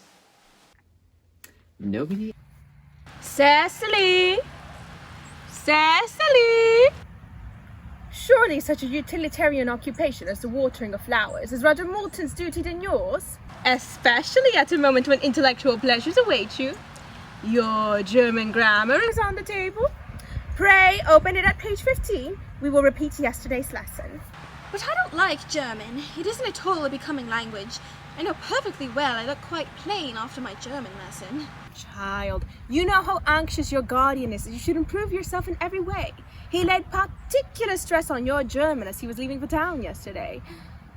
Nobody... Cecily! Cecily! Surely such a utilitarian occupation as the watering of flowers is rather Moulton's duty than yours. Especially at a moment when intellectual pleasures await you. Your German grammar is on the table. Pray open it at page 15. We will repeat yesterday's lesson. But I don't like German. It isn't at all a becoming language. I know perfectly well I look quite plain after my German lesson. Child, you know how anxious your guardian is. You should improve yourself in every way. He laid particular stress on your German as he was leaving for town yesterday.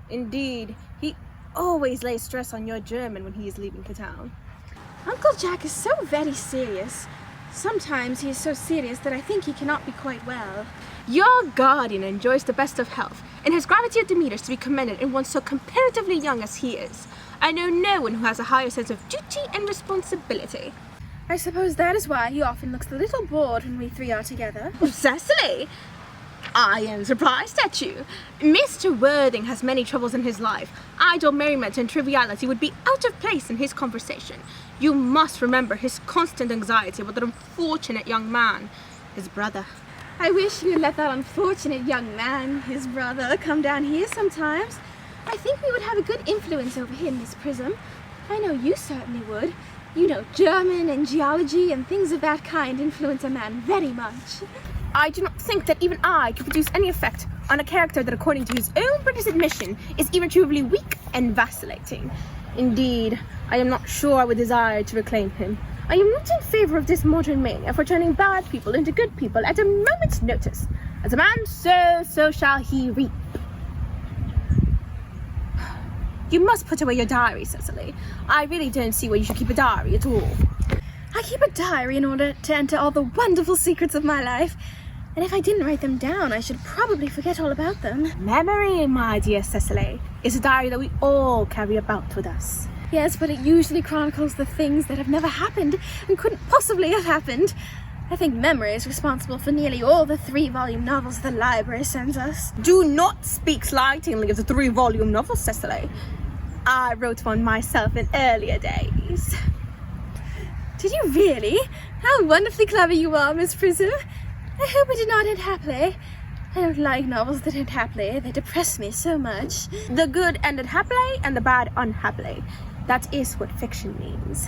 Indeed, he always lays stress on your German when he is leaving for town. Uncle Jack is so very serious. Sometimes he is so serious that I think he cannot be quite well. Your guardian enjoys the best of health, and his gravity of demeanor is to be commended in one so comparatively young as he is. I know no one who has a higher sense of duty and responsibility. I suppose that is why he often looks a little bored when we three are together. Oh, Cecily! I am surprised at you. Mr. Worthing has many troubles in his life. Idle merriment and triviality would be out of place in his conversation. You must remember his constant anxiety about that unfortunate young man, his brother. I wish you would let that unfortunate young man, his brother, come down here sometimes. I think we would have a good influence over him, Miss Prism. I know you certainly would. You know, German and geology and things of that kind influence a man very much. I do not think that even I could produce any effect on a character that, according to his own British admission, is even truly weak and vacillating. Indeed, I am not sure I would desire to reclaim him. I am not in favour of this modern mania for turning bad people into good people at a moment's notice. As a man sow, so shall he reap. You must put away your diary, Cecily. I really don't see why you should keep a diary at all. I keep a diary in order to enter all the wonderful secrets of my life. And if I didn't write them down, I should probably forget all about them. Memory, my dear Cecily, is a diary that we all carry about with us. Yes, but it usually chronicles the things that have never happened and couldn't possibly have happened. I think memory is responsible for nearly all the 3-volume novels the library sends us. Do not speak slightingly of the 3-volume novel, Cecily. I wrote one myself in earlier days. Did you really? How wonderfully clever you are, Miss Prism. I hope it did not end happily. I don't like novels that end happily. They depress me so much. The good ended happily and the bad unhappily. That is what fiction means.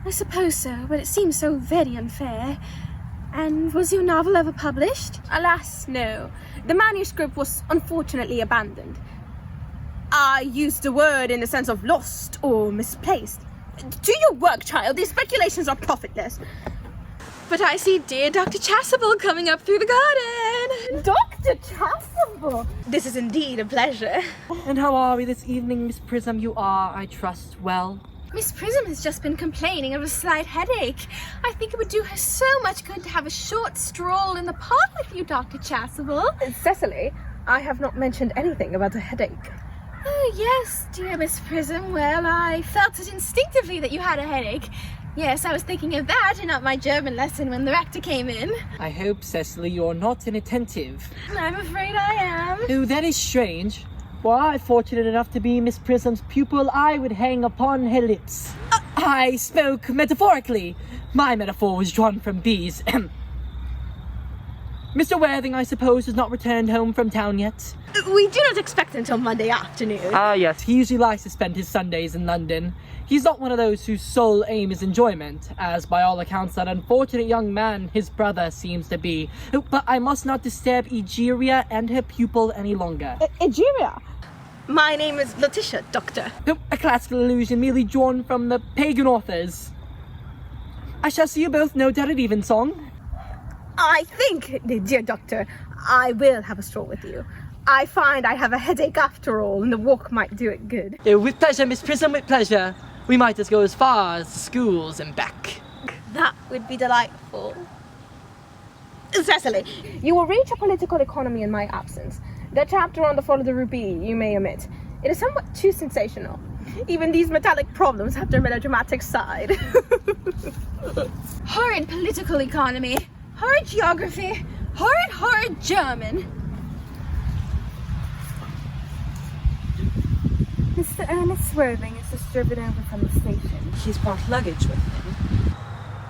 I suppose so, but it seems so very unfair. And was your novel ever published? Alas, no. The manuscript was unfortunately abandoned. I used the word in the sense of lost or misplaced. Do your work, child. These speculations are profitless. But I see dear Dr. Chasuble coming up through the garden. Dr. Chasuble! This is indeed a pleasure. And how are we this evening, Miss Prism? You are, I trust, well? Miss Prism has just been complaining of a slight headache. I think it would do her so much good to have a short stroll in the park with you, Dr. Chasuble. Cecily, I have not mentioned anything about a headache. Oh, yes, dear Miss Prism. Well, I felt it instinctively that you had a headache. Yes, I was thinking of that and not my German lesson when the rector came in. I hope, Cecily, you're not inattentive. I'm afraid I am. Oh, that is strange. Were I fortunate enough to be Miss Prism's pupil, I would hang upon her lips. I spoke metaphorically. My metaphor was drawn from bees. Mr. Worthing, I suppose, has not returned home from town yet? We do not expect until Monday afternoon. Ah, yes, he usually likes to spend his Sundays in London. He's not one of those whose sole aim is enjoyment, as by all accounts that unfortunate young man, his brother, seems to be. Oh, but I must not disturb Egeria and her pupil any longer. Egeria? My name is Letitia, Doctor. Oh, a classical allusion merely drawn from the pagan authors. I shall see you both no doubt at evensong. I think, dear Doctor, I will have a stroll with you. I find I have a headache after all, and the walk might do it good. With pleasure, Miss Prism, with pleasure. We might just go as far as the schools and back. That would be delightful. Cecily, you will read your political economy in my absence. The chapter on the fall of the rupee you may omit. It is somewhat too sensational. Even these metallic problems have their melodramatic side. Horrid political economy. Horrid geography. Horrid German. Mr. Ernest Worthing is just driven over from the station. He's brought luggage with him.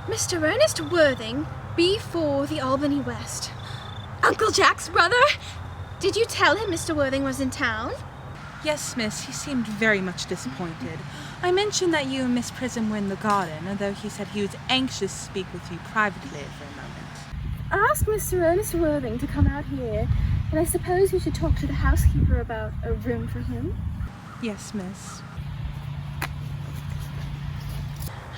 Mr. Ernest Worthing, B4 the Albany West. Uncle Jack's brother? Did you tell him Mr. Worthing was in town? Yes, miss, he seemed very much disappointed. I mentioned that you and Miss Prism were in the garden, although he said he was anxious to speak with you privately for a moment. Ask Mr. Ernest Worthing to come out here, and I suppose you should talk to the housekeeper about a room for him. Yes, miss.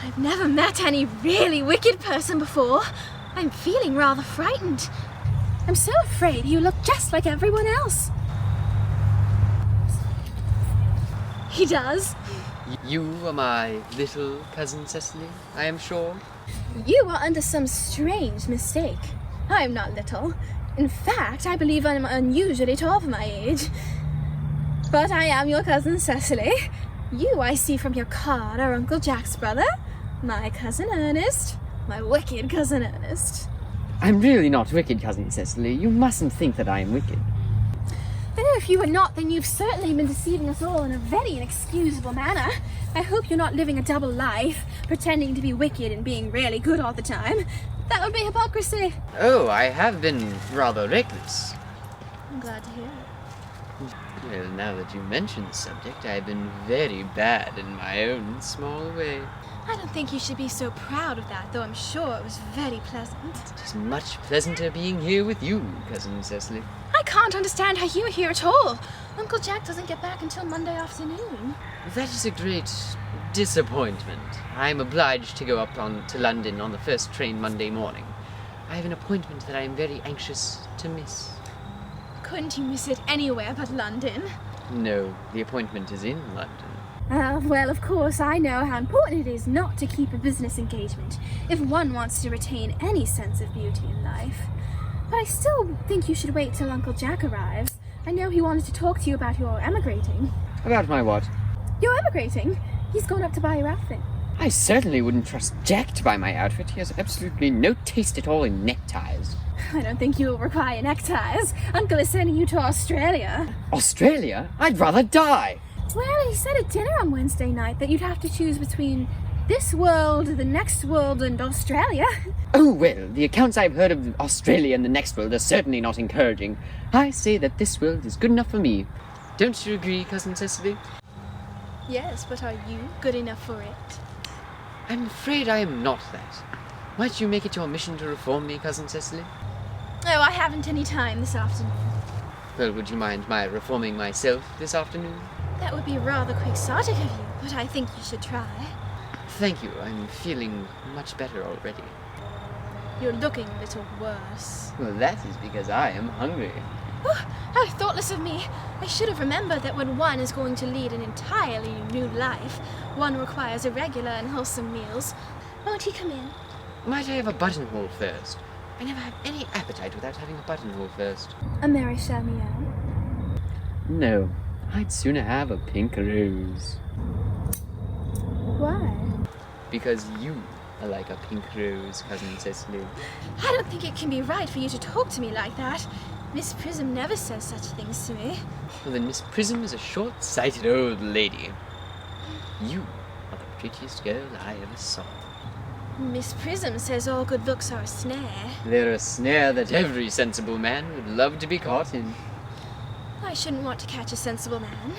I've never met any really wicked person before. I'm feeling rather frightened. I'm so afraid you look just like everyone else. He does. You are my little cousin Cecily, I am sure. You are under some strange mistake. I am not little. In fact, I believe I'm unusually tall for my age. But I am your cousin Cecily. You, I see from your card, are Uncle Jack's brother, my cousin Ernest, my wicked cousin Ernest. I'm really not wicked, cousin Cecily. You mustn't think that I am wicked. I know if you are not, then you've certainly been deceiving us all in a very inexcusable manner. I hope you're not living a double life, pretending to be wicked and being really good all the time. That would be hypocrisy. Oh, I have been rather reckless. I'm glad to hear it. Well, now that you mention the subject, I've been very bad in my own small way. I don't think you should be so proud of that, though I'm sure it was very pleasant. It is much pleasanter being here with you, cousin Cecily. I can't understand how you are here at all. Uncle Jack doesn't get back until Monday afternoon. That is a great disappointment. I am obliged to go up to London on the first train Monday morning. I have an appointment that I am very anxious to miss. Couldn't you miss it anywhere but London? No, the appointment is in London. Well, of course, I know how important it is not to keep a business engagement if one wants to retain any sense of beauty in life. But I still think you should wait till Uncle Jack arrives. I know he wanted to talk to you about your emigrating. About my what? You're emigrating? He's gone up to buy your outfit. I certainly wouldn't trust Jack to buy my outfit. He has absolutely no taste at all in neckties. I don't think you'll require neckties. Uncle is sending you to Australia. Australia? I'd rather die! Well, he said at dinner on Wednesday night that you'd have to choose between this world, the next world, and Australia. Oh, well, the accounts I've heard of Australia and the next world are certainly not encouraging. I say that this world is good enough for me. Don't you agree, cousin Cecily? Yes, but are you good enough for it? I'm afraid I am not that. Might you make it your mission to reform me, cousin Cecily? Oh, I haven't any time this afternoon. Well, would you mind my reforming myself this afternoon? That would be rather quixotic of you, but I think you should try. Thank you. I'm feeling much better already. You're looking a little worse. Well, that is because I am hungry. Oh, how thoughtless of me. I should have remembered that when one is going to lead an entirely new life, one requires irregular and wholesome meals. Won't he come in? Might I have a buttonhole first? I never have any appetite without having a buttonhole first. A merry Charmian. No, I'd sooner have a pink rose. Why? Because you are like a pink rose, cousin Cecily. I don't think it can be right for you to talk to me like that. Miss Prism never says such things to me. Well, then Miss Prism is a short-sighted old lady. You are the prettiest girl I ever saw. Miss Prism says all good looks are a snare. They're a snare that every sensible man would love to be caught in. I shouldn't want to catch a sensible man.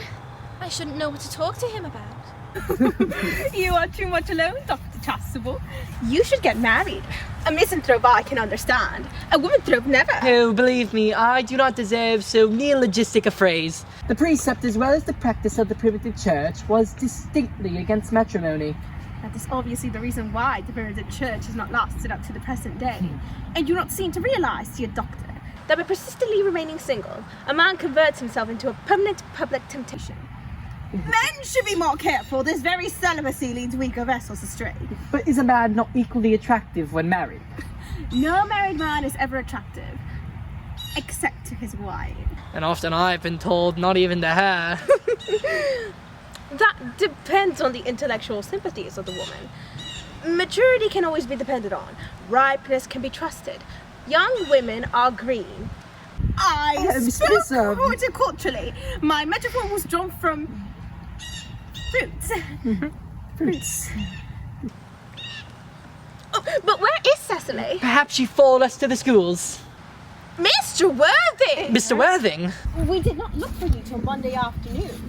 I shouldn't know what to talk to him about. You are too much alone, Dr. Chasuble. You should get married. A misanthrope I can understand. A womanthrope never. Oh, believe me, I do not deserve so neologistic a phrase. The precept as well as the practice of the primitive church was distinctly against matrimony. That is obviously the reason why the primitive church has not lasted up to the present day. And you do not seem to realise, dear doctor, that by persistently remaining single, a man converts himself into a permanent public temptation. Men should be more careful. This very celibacy leads weaker vessels astray. But is a man not equally attractive when married? No married man is ever attractive, except to his wife. And often I've been told not even to her. That depends on the intellectual sympathies of the woman. Maturity can always be depended on. Ripeness can be trusted. Young women are green. I spoke horticulturally. My metaphor was drawn from fruits. Fruits. Oh, but where is Cecily? Perhaps she followed us to the schools. Mr. Worthing! Mr. Worthing? We did not look for you till Monday afternoon.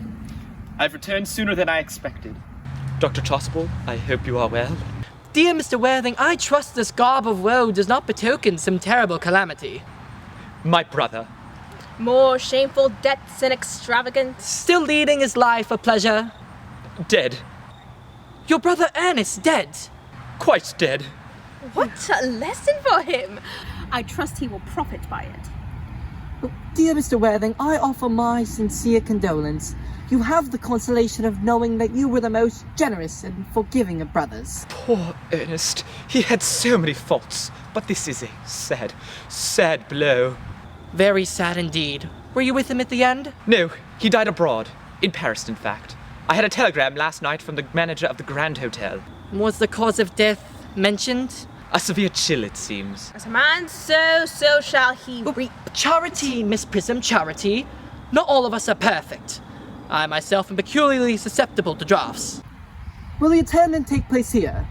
I've returned sooner than I expected. Dr. Chasuble, I hope you are well. Dear Mr. Worthing, I trust this garb of woe does not betoken some terrible calamity. My brother. More shameful debts and extravagance. Still leading his life of pleasure. Dead. Your brother Earnest dead. Quite dead. What a lesson for him! I trust he will profit by it. Dear Mr. Worthing, I offer my sincere condolence. You have the consolation of knowing that you were the most generous and forgiving of brothers. Poor Ernest. He had so many faults, but this is a sad, sad blow. Very sad indeed. Were you with him at the end? No, he died abroad. In Paris, in fact. I had a telegram last night from the manager of the Grand Hotel. Was the cause of death mentioned? A severe chill, it seems. As a man sows, so shall he reap. Charity, Miss Prism, charity. Not all of us are perfect. I myself am peculiarly susceptible to drafts. Will the interment take place here?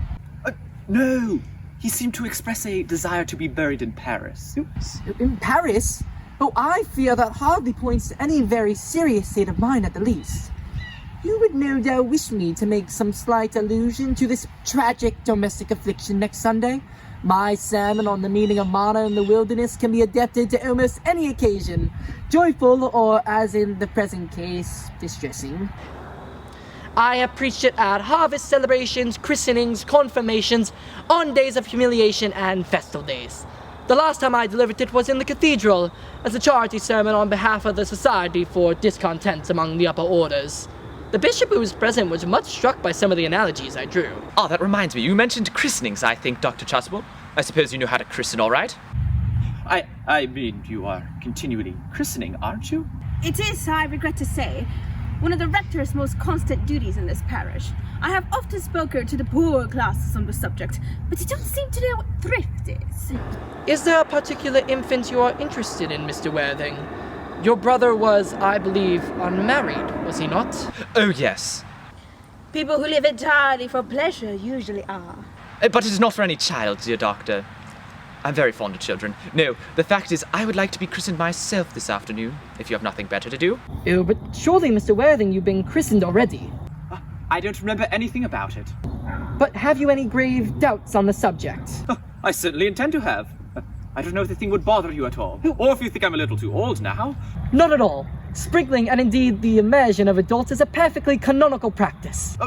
No. He seemed to express a desire to be buried in Paris. In Paris? Oh, I fear that hardly points to any very serious state of mind at the least. You would no doubt wish me to make some slight allusion to this tragic domestic affliction next Sunday. My sermon on the meaning of mana in the wilderness can be adapted to almost any occasion, joyful or, as in the present case, distressing. I have preached it at harvest celebrations, christenings, confirmations, on days of humiliation and festal days. The last time I delivered it was in the cathedral, as a charity sermon on behalf of the Society for Discontent among the upper orders. The bishop who was present was much struck by some of the analogies I drew. Ah, that reminds me. You mentioned christenings, I think, Dr. Chasuble. I suppose you know how to christen, all right? I mean, you are continually christening, aren't you? It is, I regret to say, one of the rector's most constant duties in this parish. I have often spoken to the poorer classes on the subject, but you don't seem to know what thrift is. Is there a particular infant you are interested in, Mr. Worthing? Your brother was, I believe, unmarried, was he not? Oh, yes. People who live entirely for pleasure usually are. But it is not for any child, dear doctor. I'm very fond of children. No, the fact is, I would like to be christened myself this afternoon, if you have nothing better to do. Oh, but surely, Mr. Worthing, you've been christened already. I don't remember anything about it. But have you any grave doubts on the subject? I certainly intend to have. I don't know if the thing would bother you at all. Or if you think I'm a little too old now. Not at all. Sprinkling, and indeed the immersion of adults, is a perfectly canonical practice.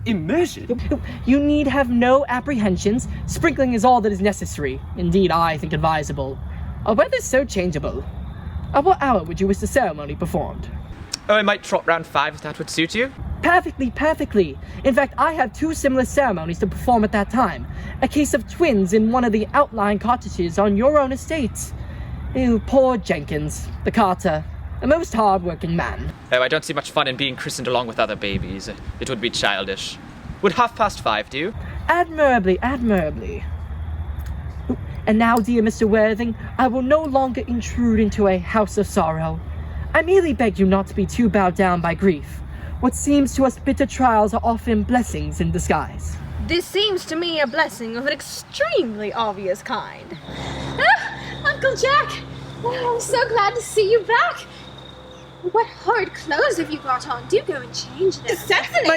Immersion? You need have no apprehensions. Sprinkling is all that is necessary. Indeed, I think advisable. Our weather's so changeable. At what hour would you wish the ceremony performed? Oh, I might trot round 5 if that would suit you. Perfectly. In fact, I have 2 similar ceremonies to perform at that time. A case of twins in one of the outlying cottages on your own estate. Ew, poor Jenkins, the carter, a most hard-working man. Oh, I don't see much fun in being christened along with other babies. It would be childish. Would 5:30 do? Admirably. And now, dear Mr. Worthing, I will no longer intrude into a house of sorrow. I merely beg you not to be too bowed down by grief. What seems to us bitter trials are often blessings in disguise. This seems to me a blessing of an extremely obvious kind. Uncle Jack! Oh, I'm so glad to see you back. What horrid clothes have you got on? Do go and change them. Cecily!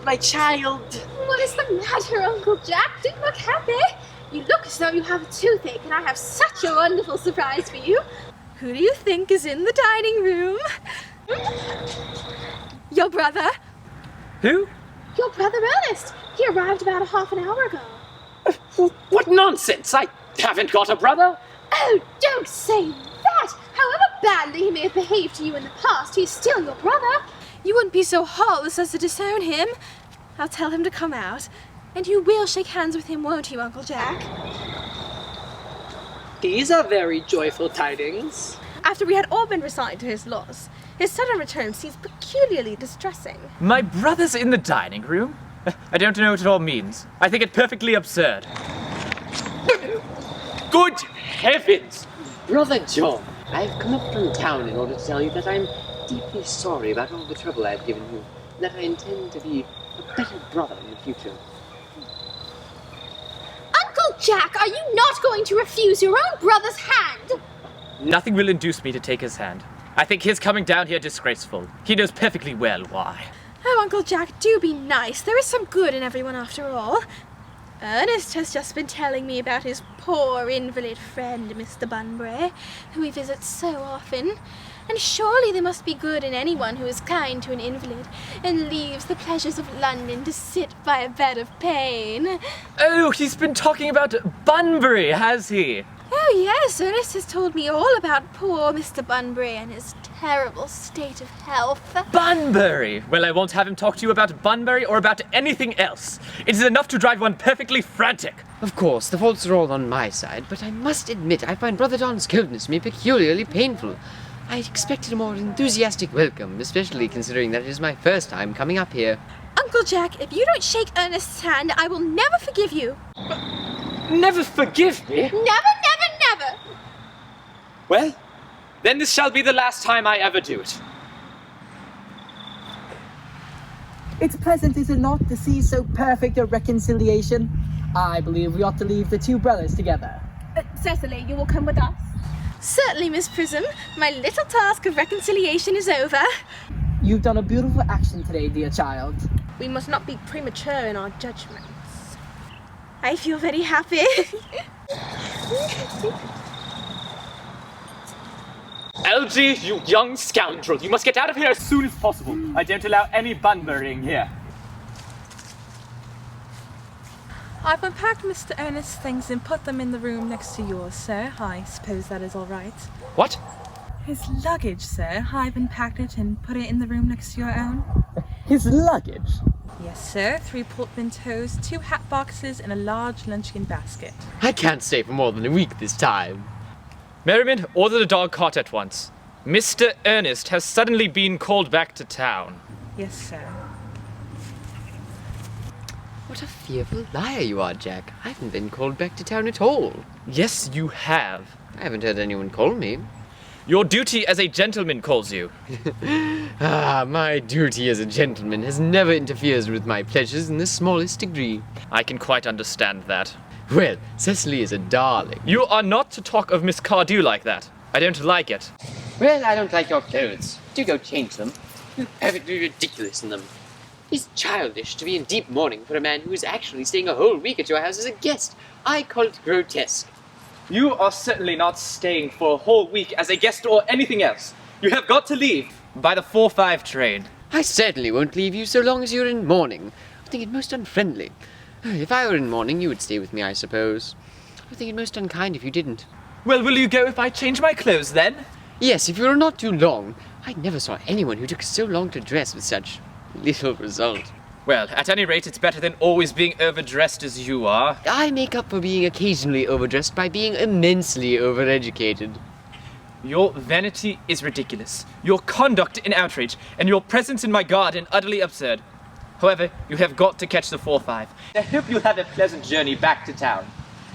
My child! What is the matter, Uncle Jack? Do you look happy? You look as though you have a toothache, and I have such a wonderful surprise for you. Who do you think is in the dining room? Your brother? Who? Your brother Earnest. He arrived about a half an hour ago. What nonsense! I haven't got a brother! Oh, don't say that! However badly he may have behaved to you in the past, he's still your brother. You wouldn't be so heartless as to disown him. I'll tell him to come out. And you will shake hands with him, won't you, Uncle Jack? These are very joyful tidings. After we had all been resigned to his loss, his sudden return seems peculiarly distressing. My brother's in the dining room? I don't know what it all means. I think it perfectly absurd. Good heavens! Brother John, I've come up from town in order to tell you that I'm deeply sorry about all the trouble I've given you, and that I intend to be a better brother in the future. Uncle Jack, are you not going to refuse your own brother's hand? Nothing will induce me to take his hand. I think his coming down here disgraceful. He knows perfectly well why. Oh, Uncle Jack, do be nice. There is some good in everyone after all. Ernest has just been telling me about his poor invalid friend, Mr. Bunbury, who he visits so often. And surely there must be good in anyone who is kind to an invalid and leaves the pleasures of London to sit by a bed of pain. Oh, he's been talking about Bunbury, has he? Oh yes, Ernest has told me all about poor Mr. Bunbury and his terrible state of health. Bunbury! Well, I won't have him talk to you about Bunbury or about anything else. It is enough to drive one perfectly frantic. Of course, the faults are all on my side, but I must admit I find Brother Don's coldness to me peculiarly painful. I expected a more enthusiastic welcome, especially considering that it is my first time coming up here. Uncle Jack, if you don't shake Ernest's hand, I will never forgive you. Never forgive me? Never, never, never! Well, then this shall be the last time I ever do it. It's pleasant, is it not, to see so perfect a reconciliation? I believe we ought to leave the two brothers together. Cecily, you will come with us? Certainly, Miss Prism. My little task of reconciliation is over. You've done a beautiful action today, dear child. We must not be premature in our judgments. I feel very happy. Algie, you young scoundrel, you must get out of here as soon as possible. I don't allow any Bunburying here. I've unpacked Mr. Earnest's things and put them in the room next to yours, sir. I suppose that is all right. What? His luggage, sir. I've unpacked it and put it in the room next to your own. His luggage? Yes, sir. 3 portmanteaus, 2 hat boxes, and a large luncheon basket. I can't stay for more than a week this time. Merriman, order the dog cart at once. Mr. Earnest has suddenly been called back to town. Yes, sir. What a fearful liar you are, Jack. I haven't been called back to town at all. Yes, you have. I haven't heard anyone call me. Your duty as a gentleman calls you. My duty as a gentleman has never interfered with my pleasures in the smallest degree. I can quite understand that. Well, Cecily is a darling. You are not to talk of Miss Cardew like that. I don't like it. Well, I don't like your clothes. Do go change them. You're perfectly ridiculous in them. It's childish to be in deep mourning for a man who is actually staying a whole week at your house as a guest. I call it grotesque. You are certainly not staying for a whole week as a guest or anything else. You have got to leave by the 4:05 train. I certainly won't leave you so long as you're in mourning. I think it most unfriendly. If I were in mourning, you would stay with me, I suppose. I think it most unkind if you didn't. Well, will you go if I change my clothes then? Yes, if you're not too long. I never saw anyone who took so long to dress with such little result. Well, at any rate, it's better than always being overdressed as you are. I make up for being occasionally overdressed by being immensely overeducated. Your vanity is ridiculous, your conduct an outrage, and your presence in my garden utterly absurd. However, you have got to catch the 4:05. I hope you'll have a pleasant journey back to town.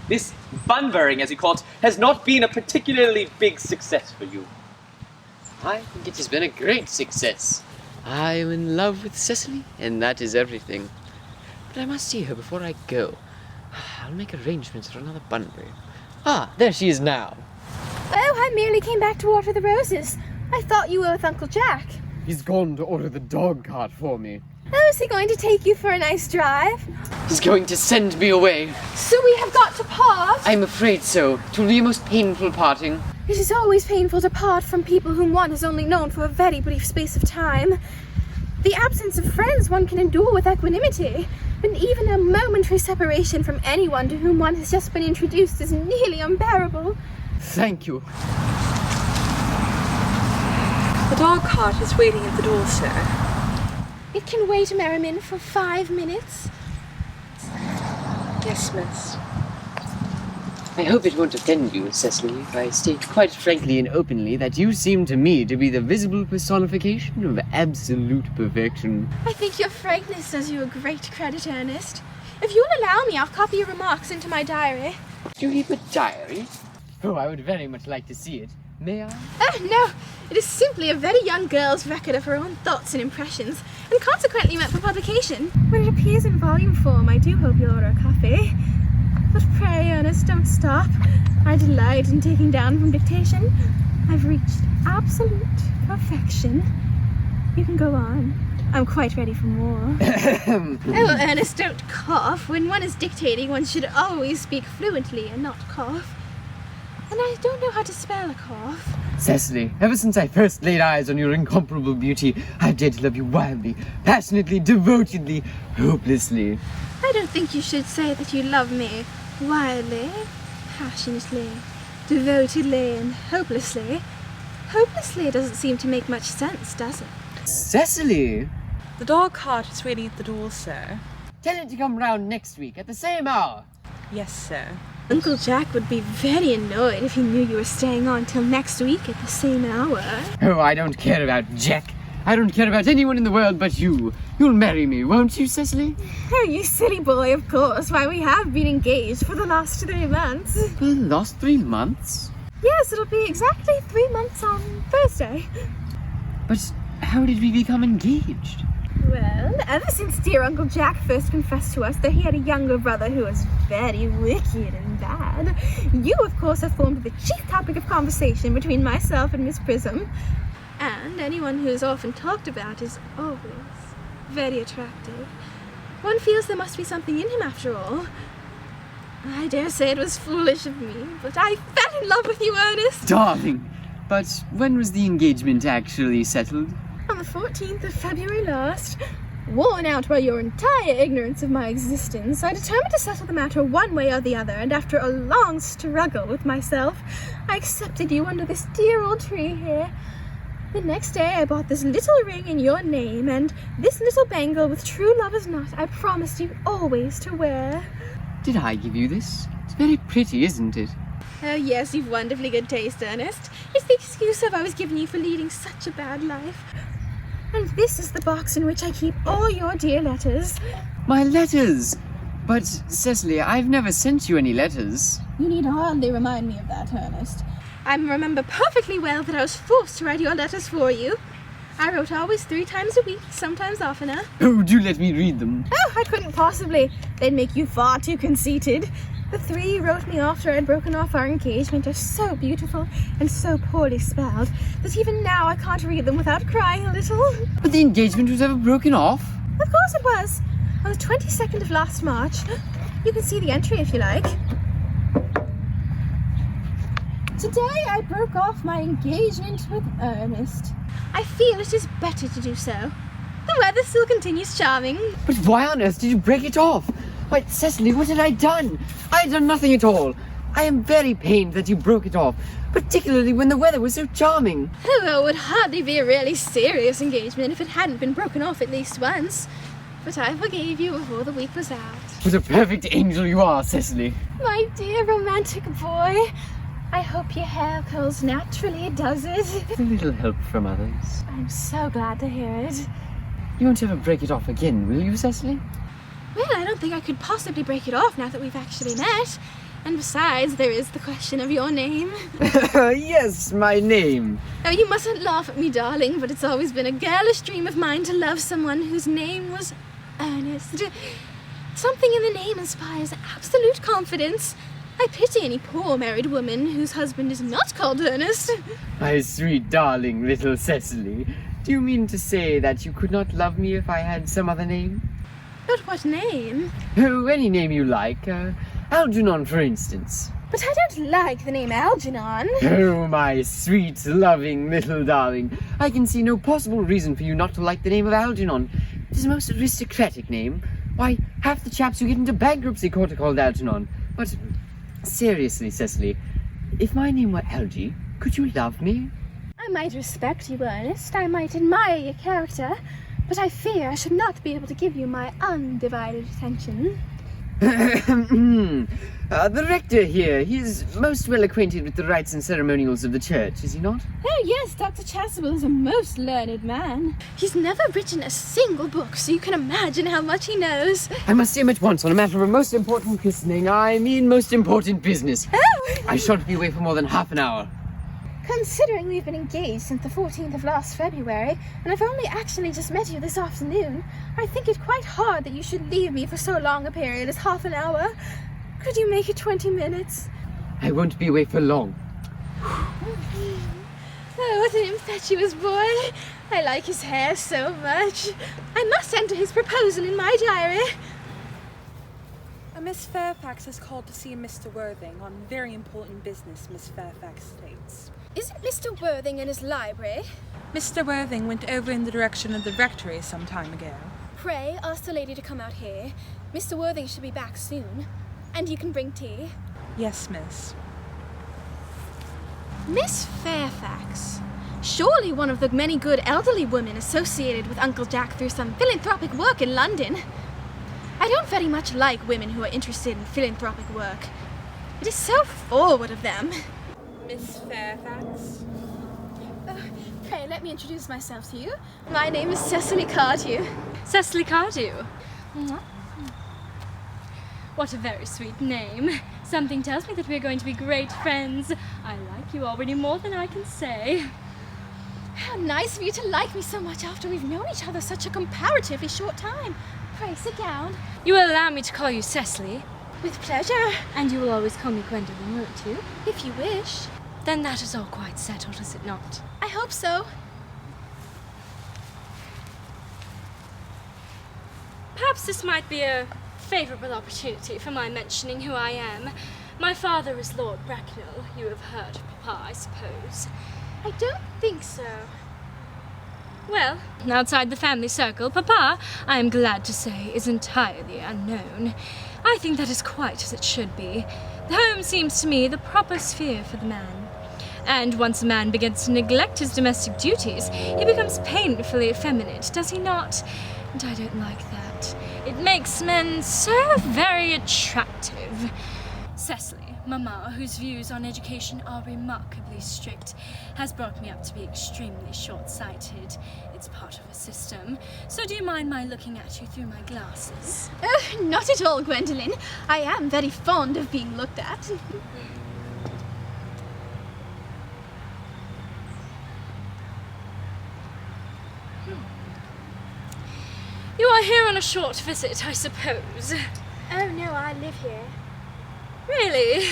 This Bunburying, as you call it, has not been a particularly big success for you. I think it has been a great success. I am in love with Cecily, and that is everything. But I must see her before I go. I'll make arrangements for another Bunbury. Ah, there she is now. Oh, I merely came back to water the roses. I thought you were with Uncle Jack. He's gone to order the dog cart for me. Oh, is he going to take you for a nice drive? He's going to send me away. So we have got to part? I'm afraid so. It will be a most painful parting. It is always painful to part from people whom one has only known for a very brief space of time. The absence of friends one can endure with equanimity, and even a momentary separation from anyone to whom one has just been introduced is nearly unbearable. Thank you. The dog cart is waiting at the door, sir. It can wait, Merriman, for 5 minutes. Yes, miss. I hope it won't offend you, Cecily, if I state quite frankly and openly that you seem to me to be the visible personification of absolute perfection. I think your frankness does you a great credit, Ernest. If you'll allow me, I'll copy your remarks into my diary. Do you keep a diary? Oh, I would very much like to see it. May I? No, it is simply a very young girl's record of her own thoughts and impressions, and consequently meant for publication. When it appears in volume form, I do hope you'll order a copy. But pray, Ernest, don't stop. I delight in taking down from dictation. I've reached absolute perfection. You can go on. I'm quite ready for more. Oh, Ernest, don't cough. When one is dictating, one should always speak fluently and not cough. and I don't know how to spell a cough. Cecily, ever since I first laid eyes on your incomparable beauty, I've dared to love you wildly, passionately, devotedly, hopelessly. I don't think you should say that you love me wildly, passionately, devotedly, and hopelessly. Hopelessly doesn't seem to make much sense, does it? Cecily! The dog cart is waiting at the door, sir. Tell it to come round next week at the same hour. Yes, sir. Uncle Jack would be very annoyed if he knew you were staying on till next week at the same hour. Oh, I don't care about Jack. I don't care about anyone in the world but you. You'll marry me, won't you, Cecily? Oh, you silly boy, of course. Why, we have been engaged for the last 3 months. For the last 3 months? Yes, it'll be exactly 3 months on Thursday. But how did we become engaged? Well, ever since dear Uncle Jack first confessed to us that he had a younger brother who was very wicked and bad, you, of course, have formed the chief topic of conversation between myself and Miss Prism. And anyone who is often talked about is always very attractive. One feels there must be something in him after all. I dare say it was foolish of me, but I fell in love with you, Ernest. Darling, but when was the engagement actually settled? On the 14th of February last, worn out by your entire ignorance of my existence, I determined to settle the matter one way or the other, and after a long struggle with myself, I accepted you under this dear old tree here. The next day I bought this little ring in your name, and this little bangle with true lover's knot I promised you always to wear. Did I give you this? It's very pretty, isn't it? Oh yes, you've wonderfully good taste, Ernest. It's the excuse I've always given you for leading such a bad life. And this is the box in which I keep all your dear letters. My letters! But, Cecily, I've never sent you any letters. You need hardly remind me of that, Ernest. I remember perfectly well that I was forced to write your letters for you. I wrote always 3 times a week, sometimes oftener. Oh, do let me read them. Oh, I couldn't possibly. They'd make you far too conceited. The 3 you wrote me after I'd broken off our engagement are so beautiful and so poorly spelled that even now I can't read them without crying a little. But the engagement was ever broken off? Of course it was. On the 22nd of last March. You can see the entry if you like. Today I broke off my engagement with Ernest. I feel it is better to do so. The weather still continues charming. But why on earth did you break it off? Why, Cecily, what had I done? I had done nothing at all. I am very pained that you broke it off, particularly when the weather was so charming. Although it would hardly be a really serious engagement if it hadn't been broken off at least once. But I forgave you before the week was out. What a perfect angel you are, Cecily. My dear romantic boy. I hope your hair curls naturally, does it? With a little help from others. I'm so glad to hear it. You won't ever break it off again, will you, Cecily? Well, I don't think I could possibly break it off now that we've actually met. And besides, there is the question of your name. Yes, my name. Oh, you mustn't laugh at me, darling, but it's always been a girlish dream of mine to love someone whose name was Ernest. Something in the name inspires absolute confidence. I pity any poor married woman whose husband is not called Ernest. My sweet darling little Cecily. Do you mean to say that you could not love me if I had some other name? But what name? Oh, any name you like. Algernon, for instance. But I don't like the name Algernon. Oh, my sweet, loving little darling. I can see no possible reason for you not to like the name of Algernon. It is a most aristocratic name. Why, half the chaps who get into bankruptcy court are called Algernon. But seriously, Cecily, if my name were Algie, could you love me? I might respect you, Ernest. I might admire your character. But I fear I should not be able to give you my undivided attention. The rector here, he's most well acquainted with the rites and ceremonials of the church, is he not? Oh yes, Dr. Chasuble is a most learned man. He's never written a single book, so you can imagine how much he knows. I must see him at once on a matter of most important christening. I mean most important business. Oh! I shan't be away for more than half an hour. Considering we've been engaged since the 14th of last February, and I've only actually just met you this afternoon, I think it quite hard that you should leave me for so long a period as half an hour. Could you make it 20 minutes? I won't be away for long. Oh, what an impetuous boy. I like his hair so much. I must enter his proposal in my diary. Miss Fairfax has called to see Mr. Worthing on very important business, Miss Fairfax states. Isn't Mr. Worthing in his library? Mr. Worthing went over in the direction of the rectory some time ago. Pray ask the lady to come out here. Mr. Worthing should be back soon. And you can bring tea. Yes, miss. Miss Fairfax. Surely one of the many good elderly women associated with Uncle Jack through some philanthropic work in London. I don't very much like women who are interested in philanthropic work. It is so forward of them. Miss Fairfax? Pray, let me introduce myself to you. My name is Cecily Cardew. Cecily Cardew. What a very sweet name. Something tells me that we're going to be great friends. I like you already more than I can say. How nice of you to like me so much after we've known each other such a comparatively short time. Pray, sit down. You will allow me to call you Cecily? With pleasure. And you will always call me Gwendolyn, won't you? If you wish. Then that is all quite settled, is it not? I hope so. Perhaps this might be a favourable opportunity for my mentioning who I am. My father is Lord Bracknell. You have heard of Papa, I suppose. I don't think so. Well, outside the family circle, Papa, I am glad to say, is entirely unknown. I think that is quite as it should be. The home seems to me the proper sphere for the man. And once a man begins to neglect his domestic duties, he becomes painfully effeminate, does he not? And I don't like that. It makes men so very attractive. Cecily, Mamma, whose views on education are remarkably strict, has brought me up to be extremely short-sighted. It's part of a system. So do you mind my looking at you through my glasses? Not at all, Gwendolyn. I am very fond of being looked at. You are here on a short visit, I suppose. Oh no, I live here. Really?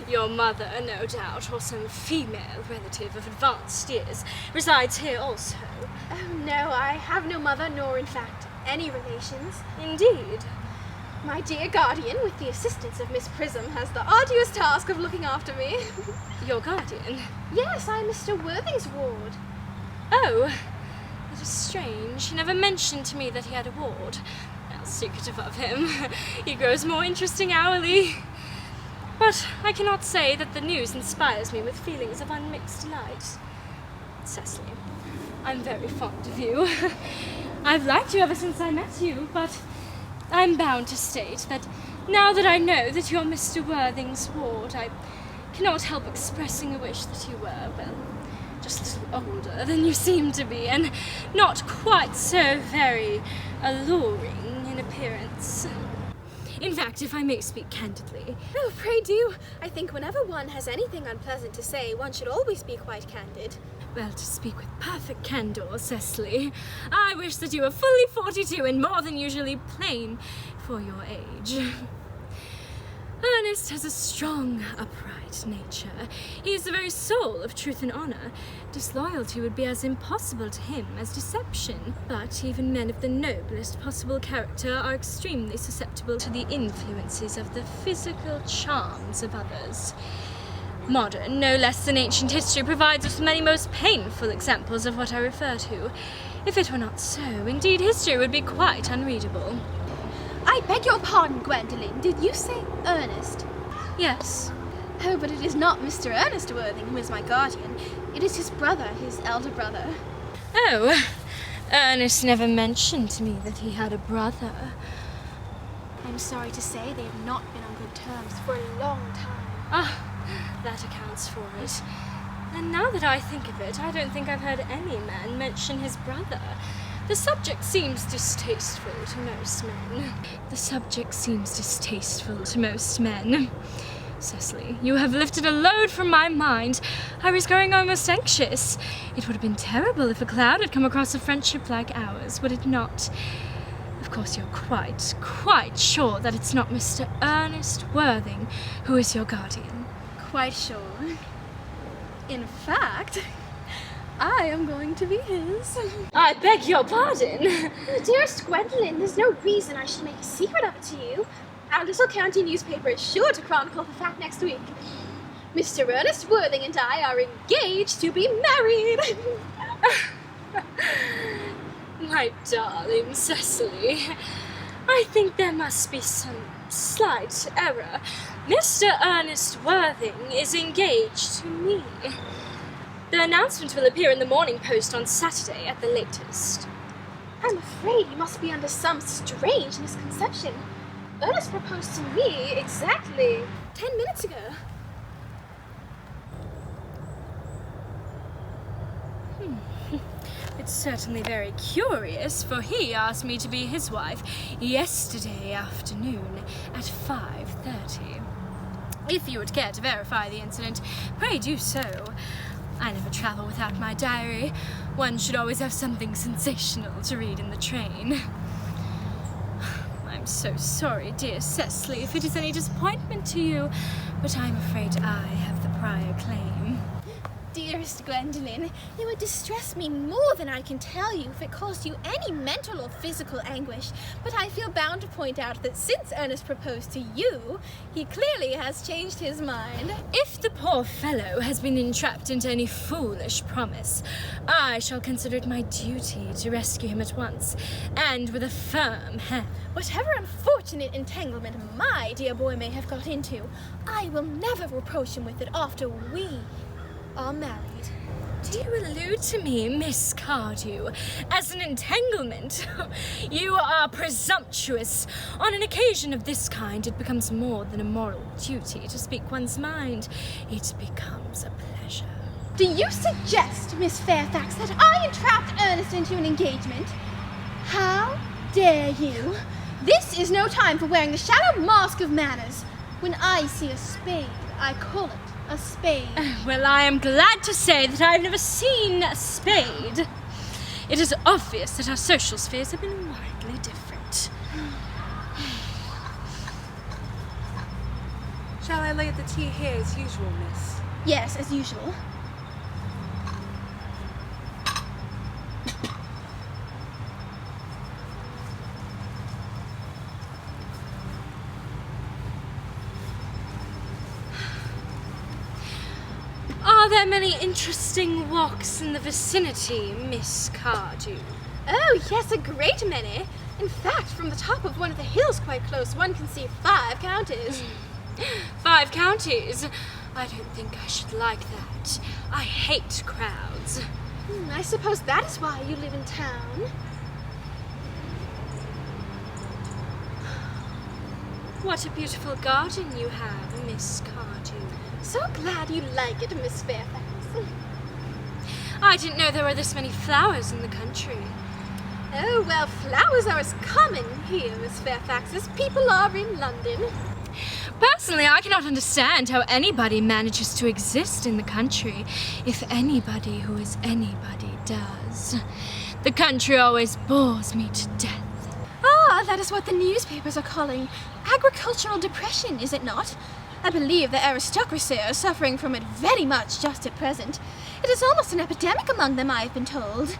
Your mother, no doubt, or some female relative of advanced years, resides here also. Oh no, I have no mother, nor in fact any relations. Indeed. My dear guardian, with the assistance of Miss Prism, has the arduous task of looking after me. Your guardian? Yes, I am Mr. Worthing's ward. Oh, that is strange. He never mentioned to me that he had a ward. How secretive of him. He grows more interesting hourly. But I cannot say that the news inspires me with feelings of unmixed delight. Cecily, I'm very fond of you. I've liked you ever since I met you, but I'm bound to state that now that I know that you're Mr. Worthing's ward, I cannot help expressing a wish that you were, well, just a little older than you seem to be, and not quite so very alluring in appearance. In fact, if I may speak candidly... Oh, pray do. I think whenever one has anything unpleasant to say, one should always be quite candid. Well, to speak with perfect candour, Cecily, I wish that you were fully 42 and more than usually plain for your age. Earnest has a strong, upright nature. He is the very soul of truth and honour. Disloyalty would be as impossible to him as deception. But even men of the noblest possible character are extremely susceptible to the influences of the physical charms of others. Modern, no less than ancient history, provides us with many most painful examples of what I refer to. If it were not so, indeed history would be quite unreadable. I beg your pardon, Gwendolyn. Did you say Earnest? Yes. Oh, but it is not Mr. Earnest Worthing who is my guardian. It is his brother, his elder brother. Oh, Earnest never mentioned to me that he had a brother. I'm sorry to say they have not been on good terms for a long time. Ah, that accounts for it. And now that I think of it, I don't think I've heard any man mention his brother. The subject seems distasteful to most men. The subject seems distasteful to most men. Cecily, you have lifted a load from my mind. I was growing almost anxious. It would have been terrible if a cloud had come across a friendship like ours, would it not? Of course, you're quite sure that it's not Mr. Earnest Worthing who is your guardian. Quite sure. In fact, I am going to be his. I beg your pardon. Oh, dearest Gwendolyn, there's no reason I should make a secret of it to you. Our little county newspaper is sure to chronicle the fact next week. Mr. Ernest Worthing and I are engaged to be married. My darling Cecily, I think there must be some slight error. Mr. Ernest Worthing is engaged to me. The announcement will appear in the Morning Post on Saturday at the latest. I'm afraid you must be under some strange misconception. Ernest proposed to me exactly 10 minutes ago. It's certainly very curious, for he asked me to be his wife yesterday afternoon at 5:30. If you would care to verify the incident, pray do so. I never travel without my diary. One should always have something sensational to read in the train. I'm so sorry, dear Cecily, if it is any disappointment to you, but I'm afraid I have the prior claim. Dearest Gwendolen, it would distress me more than I can tell you if it caused you any mental or physical anguish, but I feel bound to point out that since Ernest proposed to you, he clearly has changed his mind. If the poor fellow has been entrapped into any foolish promise, I shall consider it my duty to rescue him at once, and with a firm hand. Whatever unfortunate entanglement my dear boy may have got into, I will never reproach him with it after we are married. Do you allude to me, Miss Cardew, as an entanglement? You are presumptuous. On an occasion of this kind, it becomes more than a moral duty to speak one's mind. It becomes a pleasure. Do you suggest, Miss Fairfax, that I entrapped Ernest into an engagement? How dare you? This is no time for wearing the shallow mask of manners. When I see a spade, I call it a spade. Well, I am glad to say that I've never seen a spade. It is obvious that our social spheres have been widely different. Shall I lay the tea here as usual, miss? Yes, as usual. Are there many interesting walks in the vicinity, Miss Cardew? Oh, yes, a great many. In fact, from the top of one of the hills quite close, one can see 5 counties. 5 counties? I don't think I should like that. I hate crowds. I suppose that is why you live in town. What a beautiful garden you have, Miss Cardew. So glad you like it, Miss Fairfax. I didn't know there were this many flowers in the country. Oh, well, flowers are as common here, Miss Fairfax, as people are in London. Personally, I cannot understand how anybody manages to exist in the country, if anybody who is anybody does. The country always bores me to death. Ah, that is what the newspapers are calling agricultural depression, is it not? I believe the aristocracy are suffering from it very much just at present. It is almost an epidemic among them, I have been told.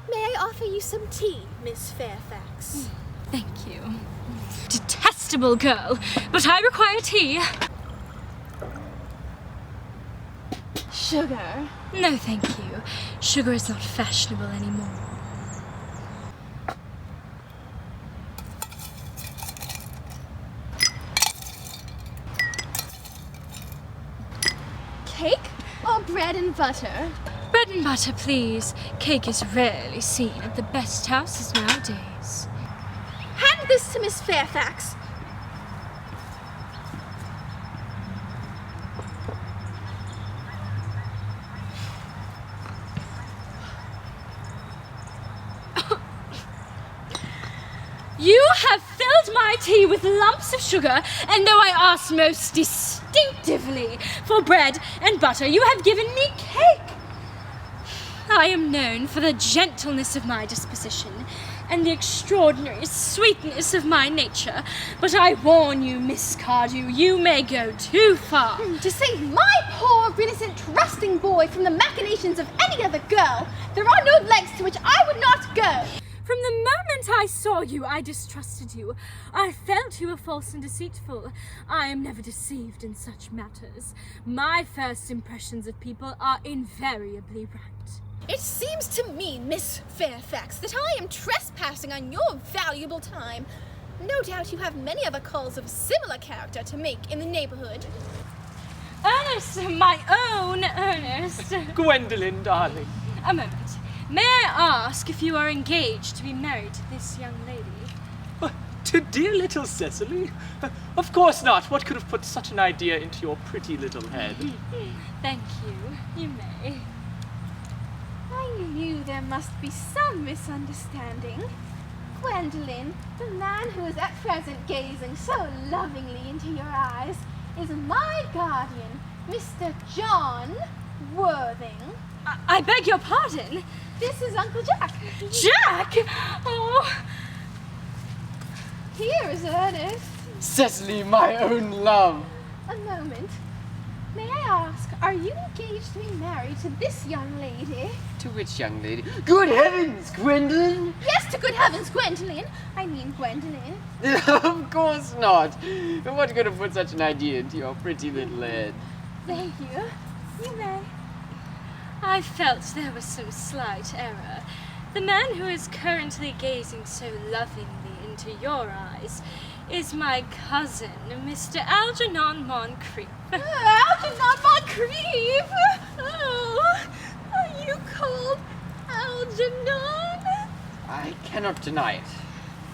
May I offer you some tea, Miss Fairfax? Thank you. Detestable girl, but I require tea. Sugar? No, thank you. Sugar is not fashionable anymore. Cake or bread and butter? Bread and butter, please. Cake is rarely seen at the best houses nowadays. Hand this to Miss Fairfax. You have filled my tea with lumps of sugar, and though I asked most distinctively for bread and butter, you have given me cake. I am known for the gentleness of my disposition and the extraordinary sweetness of my nature, but I warn you, Miss Cardew, you may go too far. To save my poor, innocent, trusting boy from the machinations of any other girl, there are no lengths to which I would not go. From the moment I saw you, I distrusted you. I felt you were false and deceitful. I am never deceived in such matters. My first impressions of people are invariably right. It seems to me, Miss Fairfax, that I am trespassing on your valuable time. No doubt you have many other calls of a similar character to make in the neighborhood. Ernest, my own Ernest. Gwendolen, darling. A moment. May I ask if you are engaged to be married to this young lady? To dear little Cecily? Of course not. What could have put such an idea into your pretty little head? Thank you. You may. I knew there must be some misunderstanding. Gwendolen, the man who is at present gazing so lovingly into your eyes, is my guardian, Mr. John Worthing. I beg your pardon? This is Uncle Jack. Jack! Oh! Here is Ernest. Cecily, my own love. A moment. May I ask, are you engaged to be married to this young lady? To which young lady? Good heavens, Gwendolen! Yes, to good heavens, Gwendolen. I mean Gwendolen. Of course not. What could have put such an idea into your pretty little head? Thank you. You may. I felt there was some slight error. The man who is currently gazing so lovingly into your eyes is my cousin, Mr. Algernon Moncrief. Algernon Moncrief! Oh, are you called Algernon? I cannot deny it.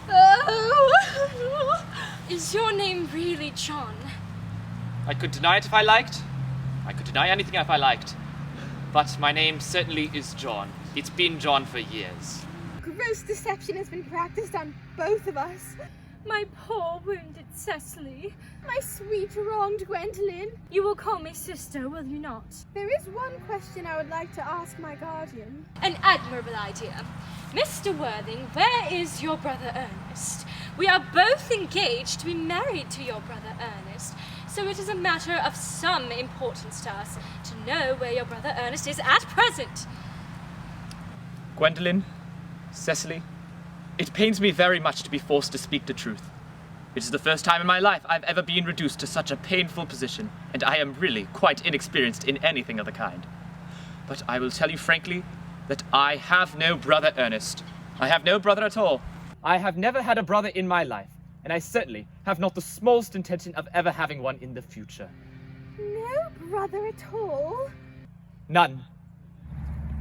Oh! Is your name really John? I could deny it if I liked. I could deny anything if I liked. But my name certainly is John. It's been John for years. Gross deception has been practiced on both of us. My poor wounded Cecily. My sweet wronged Gwendolen. You will call me sister, will you not? There is one question I would like to ask my guardian. An admirable idea. Mr. Worthing, where is your brother Ernest? We are both engaged to be married to your brother Ernest, so it is a matter of some importance to us to know where your brother Ernest is at present. Gwendolen, Cecily, it pains me very much to be forced to speak the truth. It is the first time in my life I've ever been reduced to such a painful position, and I am really quite inexperienced in anything of the kind. But I will tell you frankly that I have no brother Ernest. I have no brother at all. I have never had a brother in my life, and I certainly have not the smallest intention of ever having one in the future. No brother at all? None.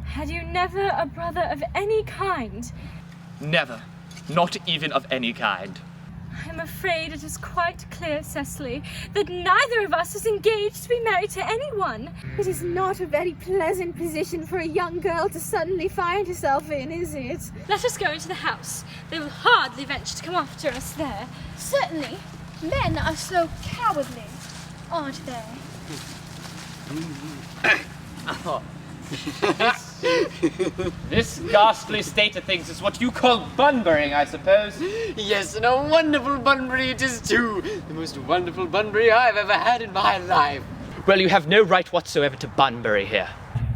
Had you never a brother of any kind? Never. Not even of any kind. I'm afraid it is quite clear, Cecily, that neither of us is engaged to be married to anyone. It is not a very pleasant position for a young girl to suddenly find herself in, is it? Let us go into the house. They will hardly venture to come after us there. Certainly. Men are so cowardly, aren't they? This ghastly state of things is what you call bunburying, I suppose. Yes, and a wonderful Bunbury it is too. The most wonderful Bunbury I've ever had in my life. Well, you have no right whatsoever to bunbury here.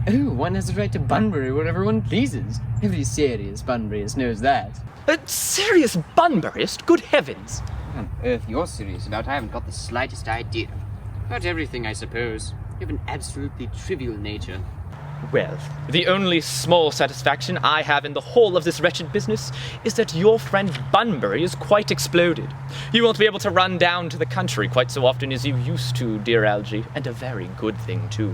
Oh, one has the right to Bunbury whatever one pleases. Every serious Bunburyist knows that. A serious bunburyist? Good heavens! What on earth you're serious about, I haven't got the slightest idea. About everything, I suppose. You have an absolutely trivial nature. Well, the only small satisfaction I have in the whole of this wretched business is that your friend Bunbury is quite exploded. You won't be able to run down to the country quite so often as you used to, dear Algie, and a very good thing, too.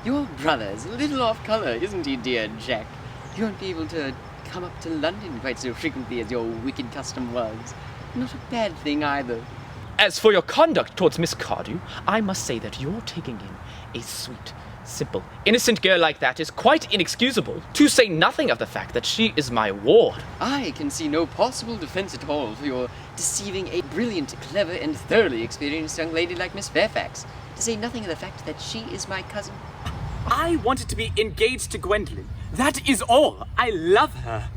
Your brother's a little off colour, isn't he, dear Jack? You won't be able to come up to London quite so frequently as your wicked custom was. Not a bad thing, either. As for your conduct towards Miss Cardew, I must say that you're taking in a sweet, simple, innocent girl like that is quite inexcusable, to say nothing of the fact that she is my ward. I can see no possible defence at all for your deceiving a brilliant, clever, and thoroughly experienced young lady like Miss Fairfax, to say nothing of the fact that she is my cousin. I wanted to be engaged to Gwendolen. That is all. I love her.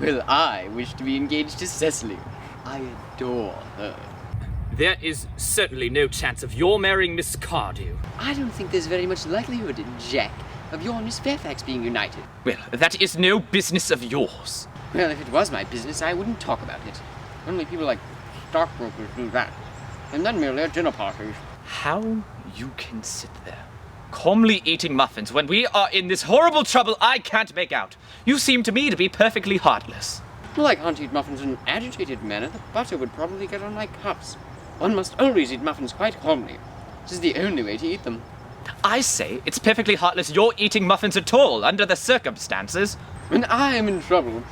Well, I wish to be engaged to Cecily. I adore her. There is certainly no chance of your marrying Miss Cardew. I don't think there's very much likelihood, Jack, of your and Miss Fairfax being united. Well, that is no business of yours. Well, if it was my business, I wouldn't talk about it. Only people like stockbrokers do that. And then merely at dinner parties. How you can sit there, calmly eating muffins when we are in this horrible trouble I can't make out. You seem to me to be perfectly heartless. Well, I can't eat muffins in an agitated manner. The butter would probably get on my cuffs. One must always eat muffins quite calmly. This is the only way to eat them. I say it's perfectly heartless you're eating muffins at all, under the circumstances. When I am in trouble,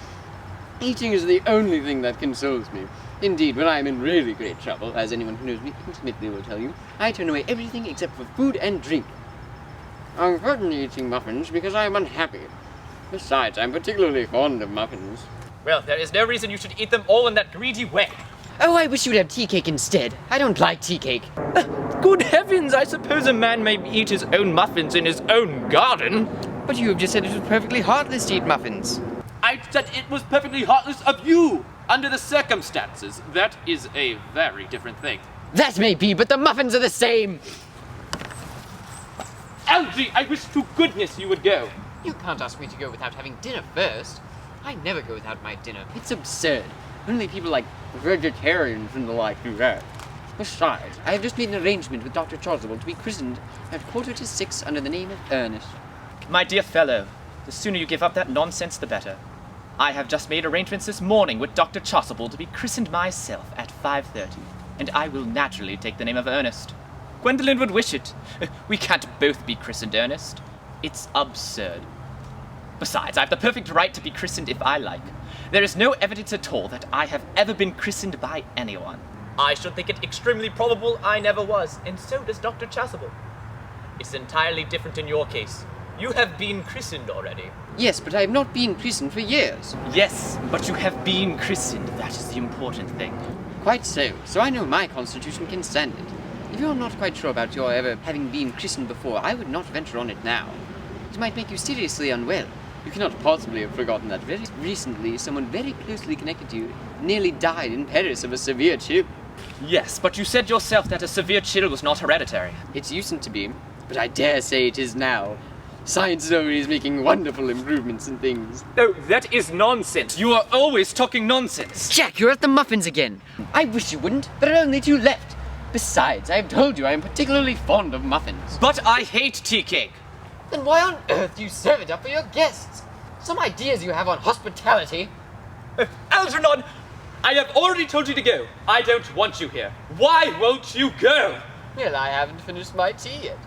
eating is the only thing that consoles me. Indeed, when I am in really great trouble, as anyone who knows me intimately will tell you, I turn away everything except for food and drink. I'm certainly eating muffins because I am unhappy. Besides, I'm particularly fond of muffins. Well, there is no reason you should eat them all in that greedy way. Oh, I wish you'd have tea cake instead. I don't like tea cake. Good heavens, I suppose a man may eat his own muffins in his own garden. But you have just said it was perfectly heartless to eat muffins. I said it was perfectly heartless of you, under the circumstances. That is a very different thing. That may be, but the muffins are the same. Algie, I wish to goodness you would go. You can't ask me to go without having dinner first. I never go without my dinner. It's absurd. Only people like vegetarians and the like do that. Besides, I have just made an arrangement with Dr. Chasuble to be christened at 5:45 under the name of Earnest. My dear fellow, the sooner you give up that nonsense, the better. I have just made arrangements this morning with Dr. Chasuble to be christened myself at 5:30, and I will naturally take the name of Earnest. Gwendolen would wish it. We can't both be christened Earnest. It's absurd. Besides, I have the perfect right to be christened if I like. There is no evidence at all that I have ever been christened by anyone. I should think it extremely probable I never was, and so does Dr. Chasuble. It's entirely different in your case. You have been christened already. Yes, but I have not been christened for years. Yes, but you have been christened. That is the important thing. Quite so. So I know my constitution can stand it. If you're not quite sure about your ever having been christened before, I would not venture on it now. It might make you seriously unwell. You cannot possibly have forgotten that very recently someone very closely connected to you nearly died in Paris of a severe chill. Yes, but you said yourself that a severe chill was not hereditary. It used to be, but I dare say it is now. Science is always making wonderful improvements in things. No, that is nonsense. You are always talking nonsense. Jack, you're at the muffins again. I wish you wouldn't. There are only 2 left. Besides, I have told you I am particularly fond of muffins. But I hate tea cake. Then why on earth do you serve it up for your guests? Some ideas you have on hospitality. Algernon, I have already told you to go. I don't want you here. Why won't you go? Well, I haven't finished my tea yet.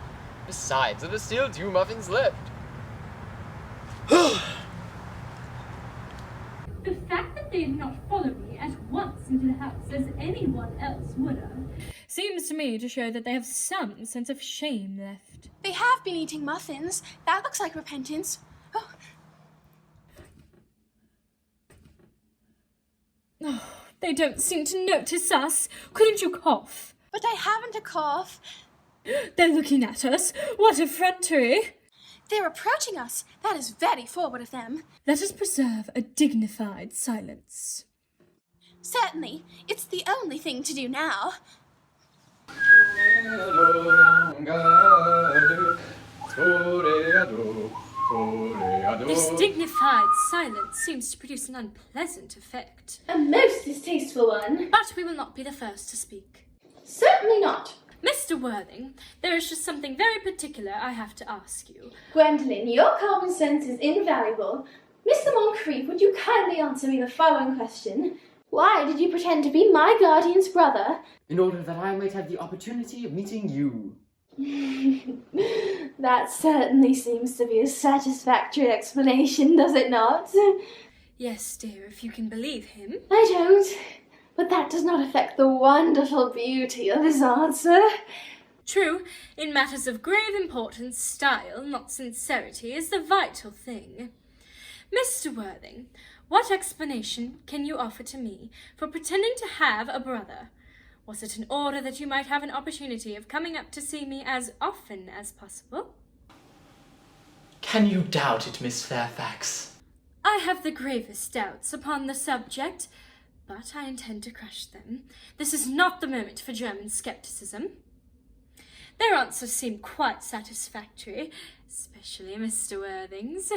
Besides, there are still 2 muffins left. The fact that they did not follow me at once into the house as anyone else would have seems to me to show that they have some sense of shame left. They have been eating muffins. That looks like repentance. Oh, they don't seem to notice us. Couldn't you cough? But I haven't a cough. They're looking at us. What effrontery! They're approaching us. That is very forward of them. Let us preserve a dignified silence. Certainly. It's the only thing to do now. This dignified silence seems to produce an unpleasant effect. A most distasteful one. But we will not be the first to speak. Certainly not. Mr. Worthing, there is just something very particular I have to ask you. Gwendolen, your common sense is invaluable. Mr. Moncrief, would you kindly answer me the following question? Why did you pretend to be my guardian's brother? In order that I might have the opportunity of meeting you. That certainly seems to be a satisfactory explanation, does it not? Yes, dear, if you can believe him. I don't. But that does not affect the wonderful beauty of his answer. True, in matters of grave importance, style, not sincerity, is the vital thing. Mr. Worthing, what explanation can you offer to me for pretending to have a brother? Was it in order that you might have an opportunity of coming up to see me as often as possible? Can you doubt it, Miss Fairfax? I have the gravest doubts upon the subject, but I intend to crush them. This is not the moment for German scepticism. Their answers seem quite satisfactory, Especially Mr. Worthing's.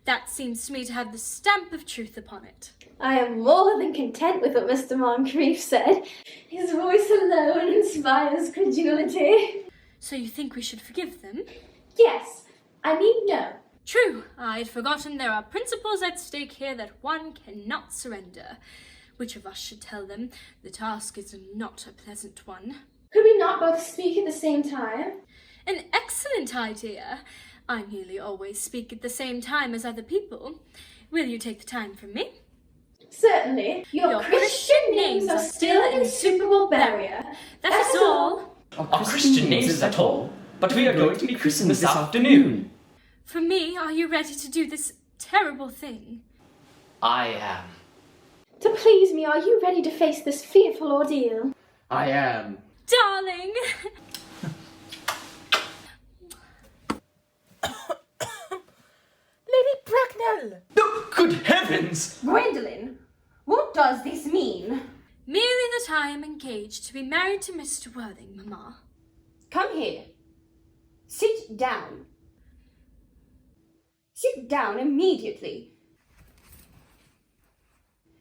That seems to me to have the stamp of truth upon it. I am more than content with what Mr. Moncrief said. His voice alone inspires credulity. So you think we should forgive them? Yes, I mean no. True, I'd forgotten there are principles at stake here that one cannot surrender. Which of us should tell them? The task is not a pleasant one. Could we not both speak at the same time? An excellent idea. I nearly always speak at the same time as other people. Will you take the time from me? Certainly. Your Christian names are still an insuperable barrier. That is all. Our Christian names is at all, but we are going to be christened this afternoon. For me, are you ready to do this terrible thing? I am. To please me, are you ready to face this fearful ordeal? I am. Darling! Lady Bracknell! Oh, good heavens! Gwendolen, what does this mean? Merely that I am engaged to be married to Mr. Worthing, Mamma. Come here. Sit down. Sit down immediately.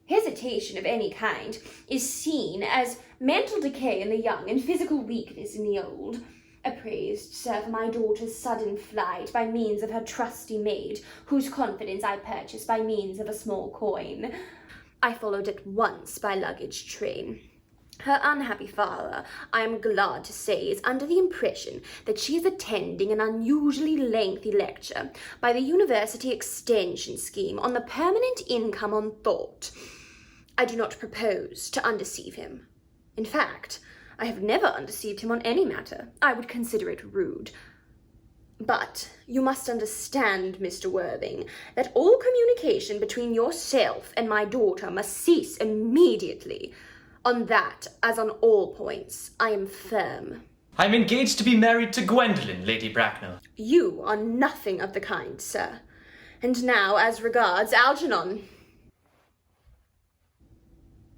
Hesitation of any kind is seen as mental decay in the young and physical weakness in the old. Appraised, sir, for my daughter's sudden flight by means of her trusty maid, whose confidence I purchased by means of a small coin. I followed at once by luggage train. Her unhappy father, I am glad to say, is under the impression that she is attending an unusually lengthy lecture by the University Extension Scheme on the permanent income on thought. I do not propose to undeceive him. In fact, I have never undeceived him on any matter. I would consider it rude. But you must understand, Mr. Worthing, that all communication between yourself and my daughter must cease immediately. On that, as on all points, I am firm. I'm engaged to be married to Gwendolen, Lady Bracknell. You are nothing of the kind, sir. And now, as regards Algernon.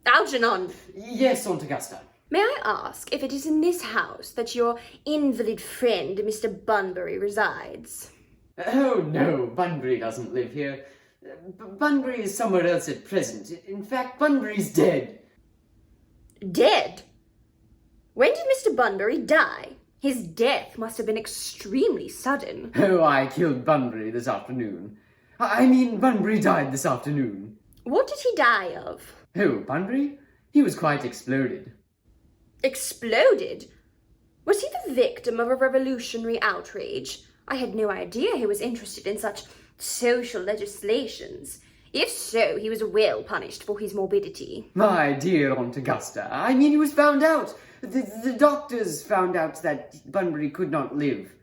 Algernon! Yes, Aunt Augusta. May I ask if it is in this house that your invalid friend, Mr. Bunbury, resides? Oh, no, Bunbury doesn't live here. Bunbury is somewhere else at present. In fact, Bunbury's dead. Dead? When did Mr. Bunbury die? His death must have been extremely sudden. Oh, I killed Bunbury this afternoon. I mean, Bunbury died this afternoon. What did he die of? Oh, Bunbury? He was quite exploded. Exploded? Was he the victim of a revolutionary outrage? I had no idea he was interested in such social legislations. If so, he was well punished for his morbidity. My dear Aunt Augusta, I mean, he was found out. The doctors found out that Bunbury could not live.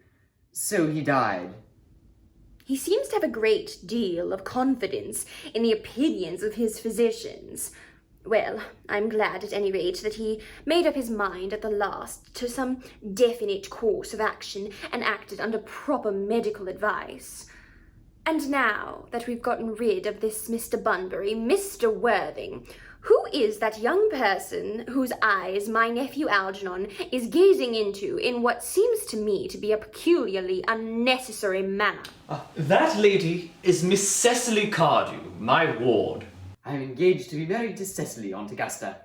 So he died. He seems to have a great deal of confidence in the opinions of his physicians. Well, I'm glad at any rate that he made up his mind at the last to some definite course of action and acted under proper medical advice. And now that we've gotten rid of this Mr. Bunbury, Mr. Worthing, who is that young person whose eyes my nephew Algernon is gazing into in what seems to me to be a peculiarly unnecessary manner? That lady is Miss Cecily Cardew, my ward. I'm engaged to be married to Cecily, Aunt Augusta.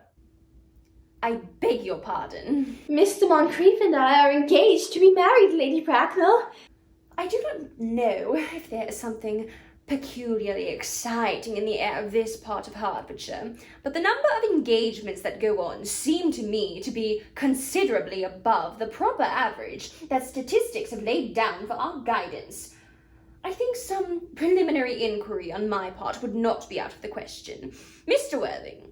I beg your pardon. Mr. Moncrief and I are engaged to be married, Lady Bracknell. I do not know if there is something peculiarly exciting in the air of this part of Hertfordshire, but the number of engagements that go on seem to me to be considerably above the proper average that statistics have laid down for our guidance. I think some preliminary inquiry on my part would not be out of the question. Mr. Worthing,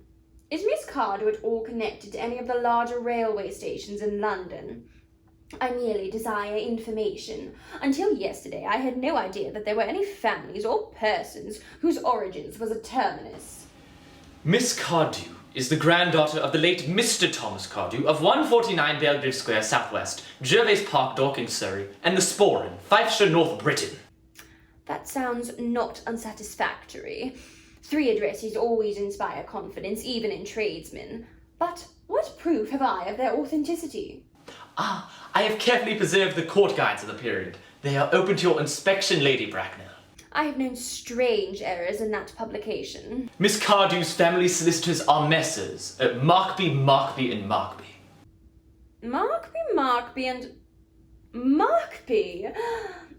is Miss Cardew at all connected to any of the larger railway stations in London? I merely desire information. Until yesterday, I had no idea that there were any families or persons whose origins was a terminus. Miss Cardew is the granddaughter of the late Mr. Thomas Cardew of 149 Belgrave Square, Southwest, Gervais Park, Dorking, Surrey, and the Sporran, Fifeshire, North Britain. That sounds not unsatisfactory. 3 addresses always inspire confidence, even in tradesmen. But what proof have I of their authenticity? I have carefully preserved the court guides of the period. They are open to your inspection, Lady Bracknell. I have known strange errors in that publication. Miss Cardew's family solicitors are Messrs. Markby, Markby, and Markby. Markby, and Markby?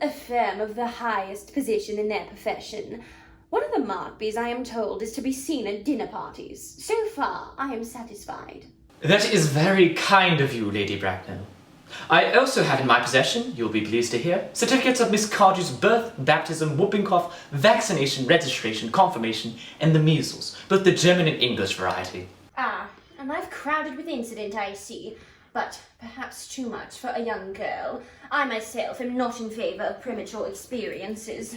A firm of the highest position in their profession. One of the Markbys, I am told, is to be seen at dinner parties. So far, I am satisfied. That is very kind of you, Lady Bracknell. I also have in my possession, you'll be pleased to hear, certificates of Miss Cardew's birth, baptism, whooping cough, vaccination, registration, confirmation, and the measles, both the German and English variety. Ah, and I've crowded with incident, I see, but perhaps too much for a young girl. I myself am not in favour of premature experiences.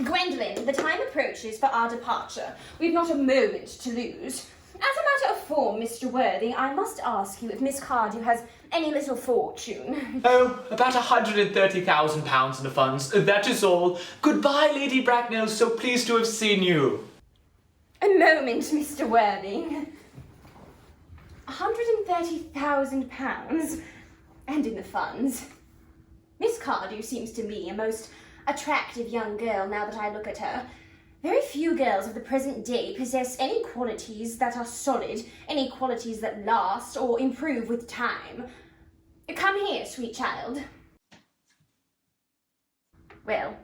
Gwendolyn, the time approaches for our departure. We've not a moment to lose. As a matter of form, Mr. Worthy, I must ask you if Miss Cardew has any little fortune. Oh, about £130,000 in the funds, that is all. Goodbye, Lady Bracknell, so pleased to have seen you. A moment, Mr. Worthy. £130,000, and in the funds. Miss Cardew seems to me a most attractive young girl now that I look at her. Very few girls of the present day possess any qualities that are solid, any qualities that last or improve with time. Come here, sweet child. Well,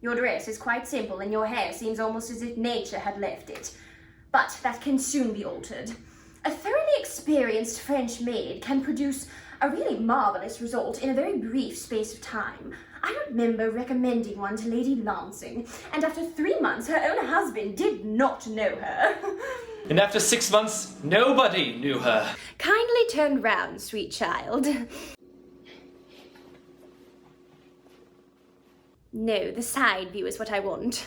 your dress is quite simple and your hair seems almost as if nature had left it. But that can soon be altered. A thoroughly experienced French maid can produce a really marvellous result in a very brief space of time. I remember recommending one to Lady Lancing, and after 3 months her own husband did not know her. And after 6 months, nobody knew her. Kindly turn round, sweet child. No, the side view is what I want.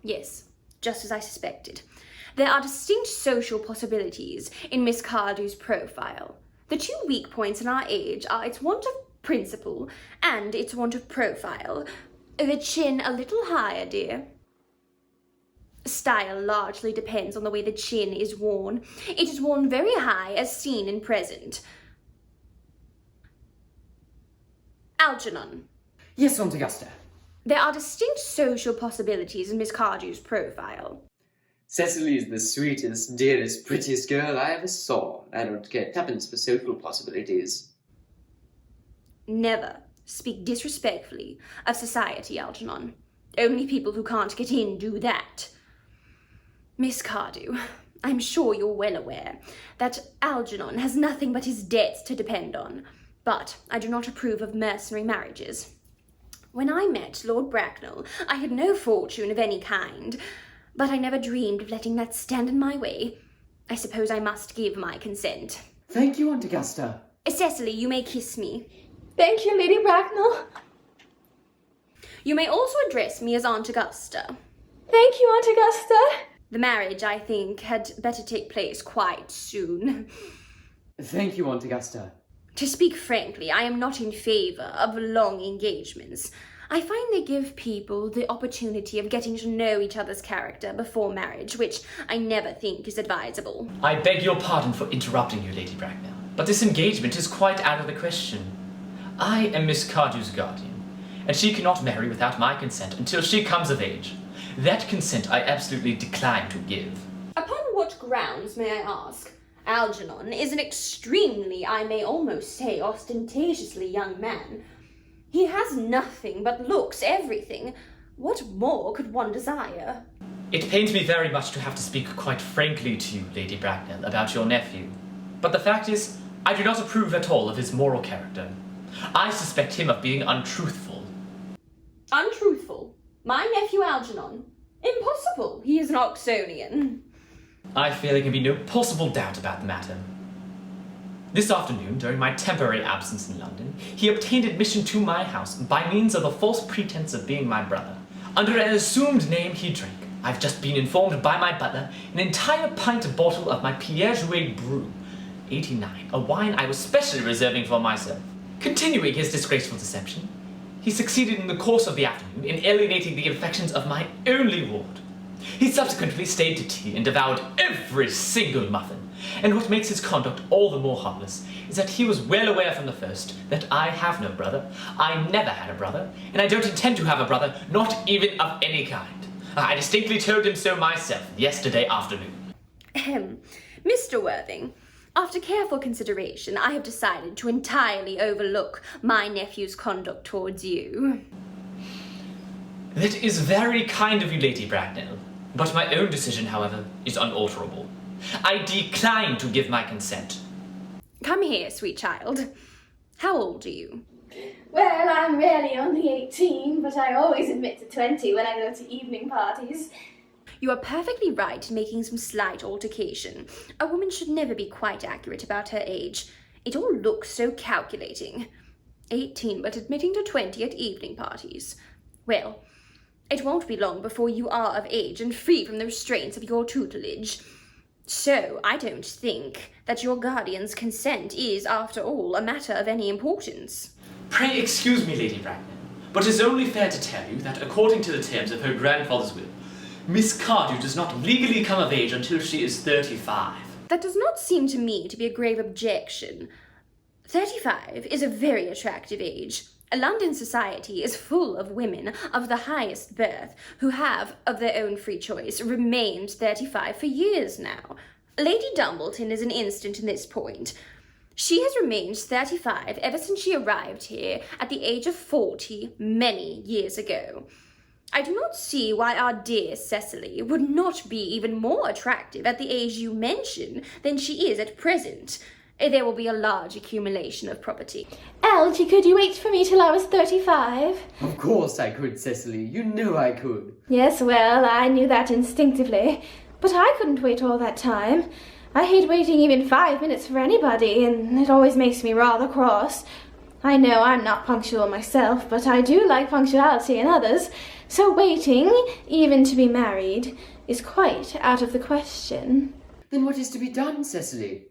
Yes, just as I suspected. There are distinct social possibilities in Miss Cardew's profile. The two weak points in our age are its want of principle and its want of profile. The chin a little higher, dear. Style largely depends on the way the chin is worn. It is worn very high as seen in present. Algernon. Yes, Aunt Augusta. There are distinct social possibilities in Miss Cardew's profile. Cecily is the sweetest, dearest, prettiest girl I ever saw. I don't care tuppence for social possibilities. Never speak disrespectfully of society, Algernon. Only people who can't get in do that. Miss Cardew, I'm sure you're well aware that Algernon has nothing but his debts to depend on, but I do not approve of mercenary marriages. When I met Lord Bracknell, I had no fortune of any kind, but I never dreamed of letting that stand in my way. I suppose I must give my consent. Thank you, Aunt Augusta. Cecily, you may kiss me. Thank you, Lady Bracknell. You may also address me as Aunt Augusta. Thank you, Aunt Augusta. The marriage, I think, had better take place quite soon. Thank you, Aunt Augusta. To speak frankly, I am not in favour of long engagements. I find they give people the opportunity of getting to know each other's character before marriage, which I never think is advisable. I beg your pardon for interrupting you, Lady Bracknell, but this engagement is quite out of the question. I am Miss Cardew's guardian, and she cannot marry without my consent until she comes of age. That consent I absolutely decline to give. Upon what grounds, may I ask? Algernon is an extremely, I may almost say, ostentatiously young man. He has nothing but looks, everything. What more could one desire? It pains me very much to have to speak quite frankly to you, Lady Bracknell, about your nephew. But the fact is, I do not approve at all of his moral character. I suspect him of being untruthful. Untruthful? My nephew Algernon? Impossible! He is an Oxonian. I feel there can be no possible doubt about the matter. This afternoon, during my temporary absence in London, he obtained admission to my house by means of a false pretense of being my brother. Under an assumed name, he drank, I've just been informed by my butler, an entire pint bottle of my Pierre Jouet brew, 89, a wine I was specially reserving for myself. Continuing his disgraceful deception, he succeeded in the course of the afternoon in alienating the affections of my only ward. He subsequently stayed to tea and devoured every single muffin. And what makes his conduct all the more harmless is that he was well aware from the first that I have no brother, I never had a brother, and I don't intend to have a brother, not even of any kind. I distinctly told him so myself yesterday afternoon. Mr. Worthing, after careful consideration, I have decided to entirely overlook my nephew's conduct towards you. That is very kind of you, Lady Bracknell, but my own decision, however, is unalterable. I decline to give my consent. Come here, sweet child. How old are you? Well, I'm really only 18, but I always admit to 20 when I go to evening parties. You are perfectly right in making some slight altercation. A woman should never be quite accurate about her age. It all looks so calculating. 18, but admitting to 20 at evening parties. Well, it won't be long before you are of age and free from the restraints of your tutelage. So, I don't think that your guardian's consent is, after all, a matter of any importance. Pray excuse me, Lady Bracknell, but it is only fair to tell you that according to the terms of her grandfather's will, Miss Cardew does not legally come of age until she is 35. That does not seem to me to be a grave objection. 35 is a very attractive age. London society is full of women of the highest birth who have, of their own free choice, remained 35 for years now. Lady Dumbleton is an instant in this point. She has remained 35 ever since she arrived here at the age of 40 many years ago. I do not see why our dear Cecily would not be even more attractive at the age you mention than she is at present. There will be a large accumulation of property. Algie, could you wait for me till I was 35? Of course I could, Cecily. You know I could. Yes, well, I knew that instinctively. But I couldn't wait all that time. I hate waiting even 5 minutes for anybody, and it always makes me rather cross. I know I'm not punctual myself, but I do like punctuality in others, so waiting, even to be married, is quite out of the question. Then what is to be done, Cecily?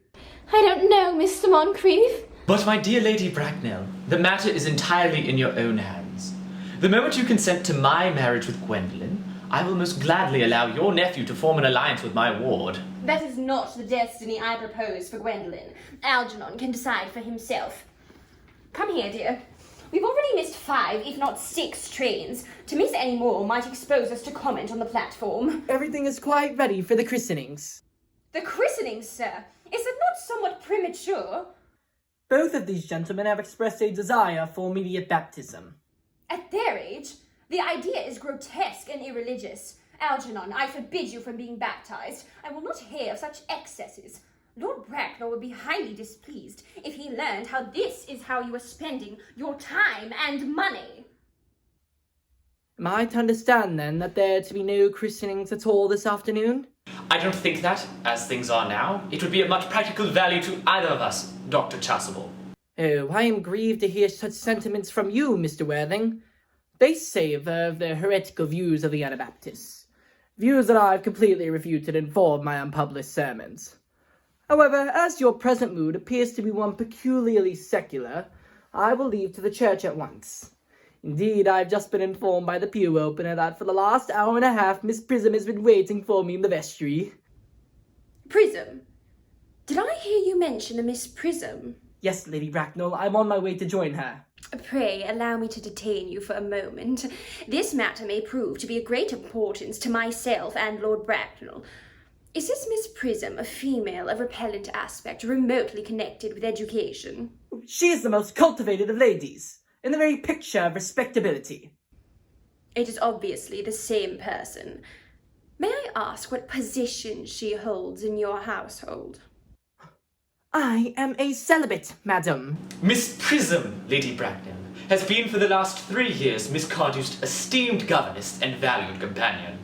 I don't know, Mr. Moncrief. But my dear Lady Bracknell, the matter is entirely in your own hands. The moment you consent to my marriage with Gwendolen, I will most gladly allow your nephew to form an alliance with my ward. That is not the destiny I propose for Gwendolen. Algernon can decide for himself. Come here, dear. We've already missed 5, if not 6 trains. To miss any more might expose us to comment on the platform. Everything is quite ready for the christenings. The christenings, sir? Is that not somewhat premature? Both of these gentlemen have expressed a desire for immediate baptism. At their age? The idea is grotesque and irreligious. Algernon, I forbid you from being baptized. I will not hear of such excesses. Lord Bracknell would be highly displeased if he learned how this is how you are spending your time and money. Am I to understand, then, that there are to be no christenings at all this afternoon? I don't think that, as things are now, it would be of much practical value to either of us, Dr. Chasuble. Oh, I am grieved to hear such sentiments from you, Mr. Worthing. They savour of the heretical views of the Anabaptists, views that I've completely refuted in 4 of my unpublished sermons. However, as your present mood appears to be one peculiarly secular, I will leave to the church at once. Indeed, I've just been informed by the pew opener that for the last hour and a half Miss Prism has been waiting for me in the vestry. Prism? Did I hear you mention a Miss Prism? Yes, Lady Bracknell, I'm on my way to join her. Pray allow me to detain you for a moment. This matter may prove to be of great importance to myself and Lord Bracknell. Is this Miss Prism a female of repellent aspect, remotely connected with education? She is the most cultivated of ladies, and the very picture of respectability. It is obviously the same person. May I ask what position she holds in your household? I am a celibate, madam. Miss Prism, Lady Bracknell, has been for the last 3 years Miss Cardew's esteemed governess and valued companion.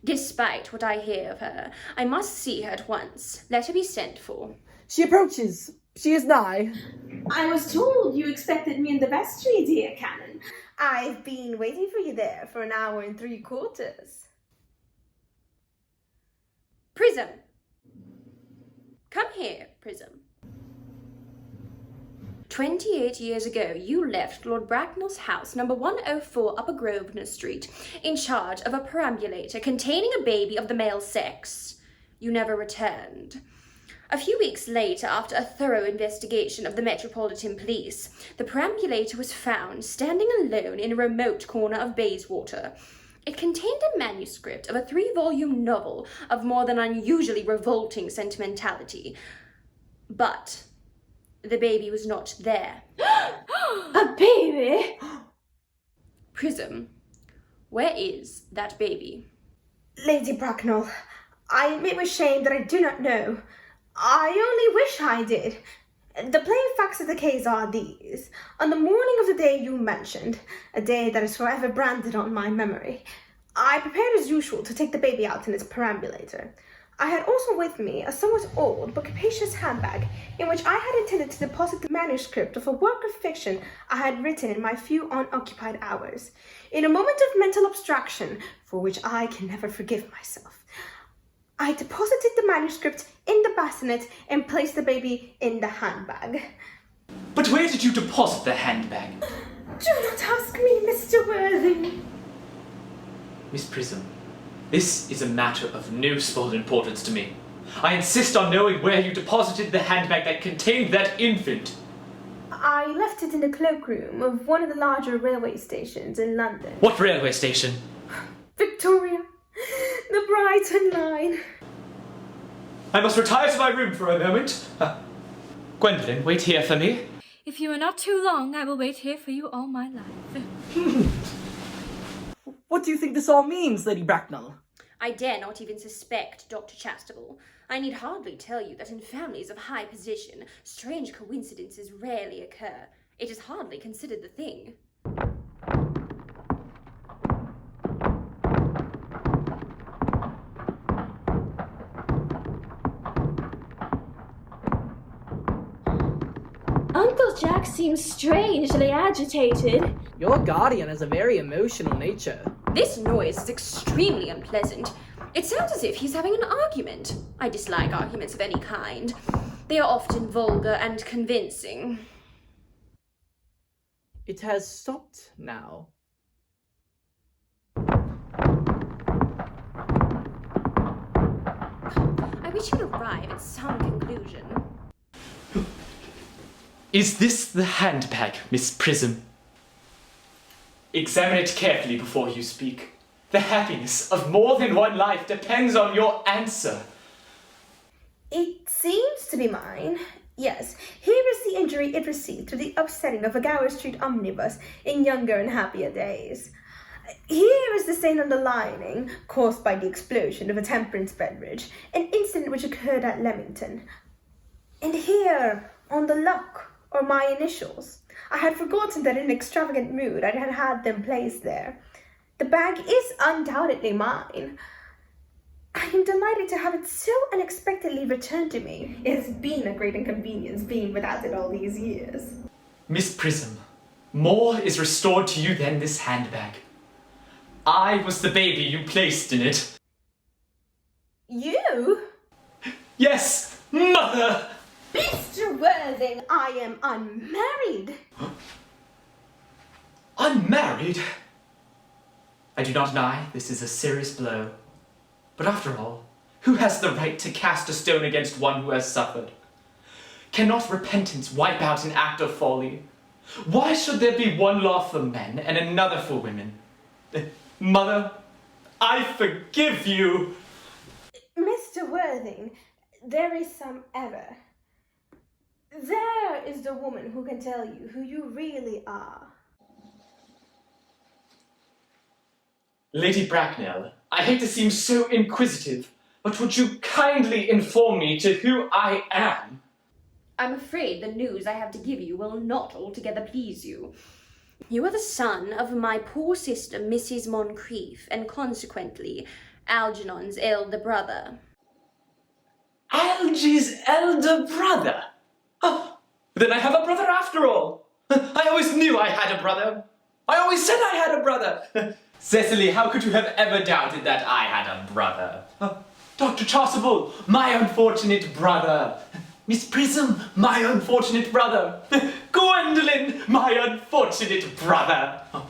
Despite what I hear of her, I must see her at once. Let her be sent for. She approaches. She is nigh. I was told you expected me in the vestry, dear Canon. I've been waiting for you there for 1 hour and 3/4. Prism! Come here, Prism. 28 years ago, you left Lord Bracknell's house, number 104 Upper Grosvenor Street, in charge of a perambulator containing a baby of the male sex. You never returned. A few weeks later, after a thorough investigation of the Metropolitan Police, the perambulator was found standing alone in a remote corner of Bayswater. It contained a manuscript of a 3-volume novel of more than unusually revolting sentimentality. But the baby was not there. A baby? Prism, where is that baby? Lady Bracknell, I admit with shame that I do not know. I only wish I did. The plain facts of the case are these. On the morning of the day you mentioned, a day that is forever branded on my memory, I prepared as usual to take the baby out in its perambulator. I had also with me a somewhat old but capacious handbag in which I had intended to deposit the manuscript of a work of fiction I had written in my few unoccupied hours. In a moment of mental abstraction, for which I can never forgive myself, I deposited the manuscript in the bassinet and placed the baby in the handbag. But where did you deposit the handbag? Do not ask me, Mr. Worthing. Miss Prism, this is a matter of no small importance to me. I insist on knowing where you deposited the handbag that contained that infant. I left it in the cloakroom of one of the larger railway stations in London. What railway station? Victoria. The Brighton line. I must retire to my room for a moment. Gwendolyn, wait here for me. If you are not too long, I will wait here for you all my life. What do you think this all means, Lady Bracknell? I dare not even suspect Dr. Chastable. I need hardly tell you that in families of high position, strange coincidences rarely occur. It is hardly considered the thing. Uncle Jack seems strangely agitated. Your guardian has a very emotional nature. This noise is extremely unpleasant. It sounds as if he's having an argument. I dislike arguments of any kind. They are often vulgar and convincing. It has stopped now. I wish you'd arrive at some conclusion. Is this the handbag, Miss Prism? Examine it carefully before you speak. The happiness of more than one life depends on your answer. It seems to be mine. Yes, here is the injury it received through the upsetting of a Gower Street omnibus in younger and happier days. Here is the stain on the lining, caused by the explosion of a temperance beverage, an incident which occurred at Leamington. And here, on the lock, are my initials. I had forgotten that in extravagant mood I had had them placed there. The bag is undoubtedly mine. I am delighted to have it so unexpectedly returned to me. It has been a great inconvenience being without it all these years. Miss Prism, more is restored to you than this handbag. I was the baby you placed in it. You? Yes, Mother! Mr. Worthing, I am unmarried. Unmarried? I do not deny this is a serious blow. But after all, who has the right to cast a stone against one who has suffered? Cannot repentance wipe out an act of folly? Why should there be one law for men and another for women? Mother, I forgive you! Mr. Worthing, there is some error. There is the woman who can tell you who you really are. Lady Bracknell, I hate to seem so inquisitive, but would you kindly inform me to who I am? I'm afraid the news I have to give you will not altogether please you. You are the son of my poor sister, Mrs. Moncrief, and consequently, Algernon's elder brother. Algy's elder brother? Oh, then I have a brother after all. I always knew I had a brother. I always said I had a brother. Cecily, how could you have ever doubted that I had a brother? Dr. Chasuble, my unfortunate brother. Miss Prism, my unfortunate brother. Gwendolyn, my unfortunate brother. Oh,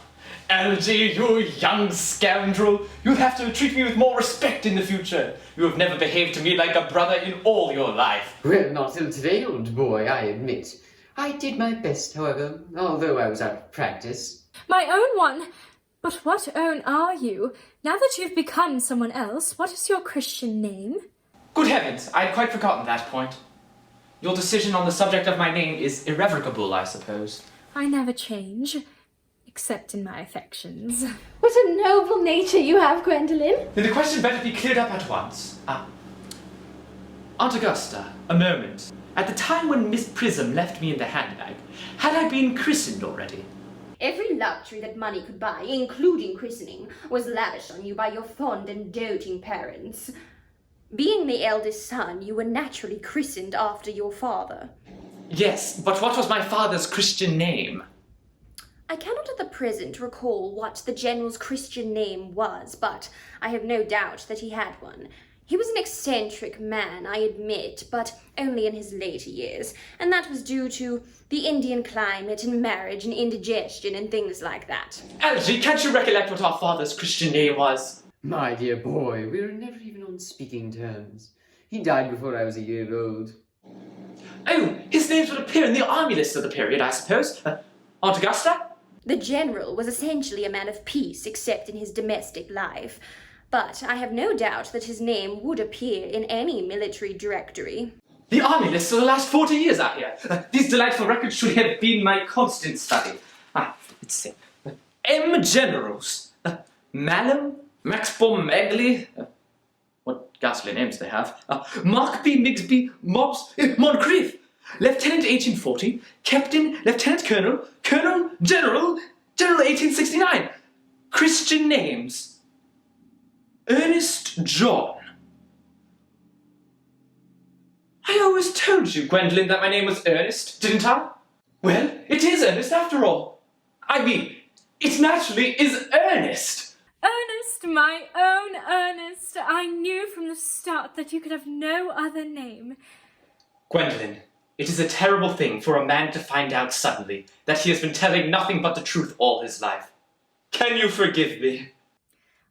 Algy, you young scoundrel. You'll have to treat me with more respect in the future. You have never behaved to me like a brother in all your life. Well, not till today, old boy, I admit. I did my best, however, although I was out of practice. My own one? But what own are you? Now that you've become someone else, what is your Christian name? Good heavens, I had quite forgotten that point. Your decision on the subject of my name is irrevocable, I suppose. I never change, except in my affections. What a noble nature you have, Gwendolyn. Then the question better be cleared up at once. Aunt Augusta, a moment. At the time when Miss Prism left me in the handbag, had I been christened already? Every luxury that money could buy, including christening, was lavished on you by your fond and doting parents. Being the eldest son, you were naturally christened after your father. Yes, but what was my father's Christian name? I cannot at the present recall what the General's Christian name was, but I have no doubt that he had one. He was an eccentric man, I admit, but only in his later years, and that was due to the Indian climate and marriage and indigestion and things like that. Algy, can't you recollect what our father's Christian name was? My dear boy, we were never even on speaking terms. He died before I was a year old. Oh, his names would appear in the army list of the period, I suppose. Aunt Augusta? The General was essentially a man of peace, except in his domestic life. But I have no doubt that his name would appear in any military directory. The army lists for the last 40 years out here. These delightful records should have been my constant study. Let's see. M. Generals. Malum, Max Bomegli. What ghastly names they have. Mark B. Migsby, Mobs, Moncrief. Lieutenant 1840, Captain, Lieutenant Colonel, Colonel, General, General 1869. Christian names. Earnest John. I always told you, Gwendolyn, that my name was Earnest, didn't I? Well, it is Earnest after all. I mean, it naturally is Earnest. Ernest, my own Ernest. I knew from the start that you could have no other name. Gwendolyn, it is a terrible thing for a man to find out suddenly that he has been telling nothing but the truth all his life. Can you forgive me?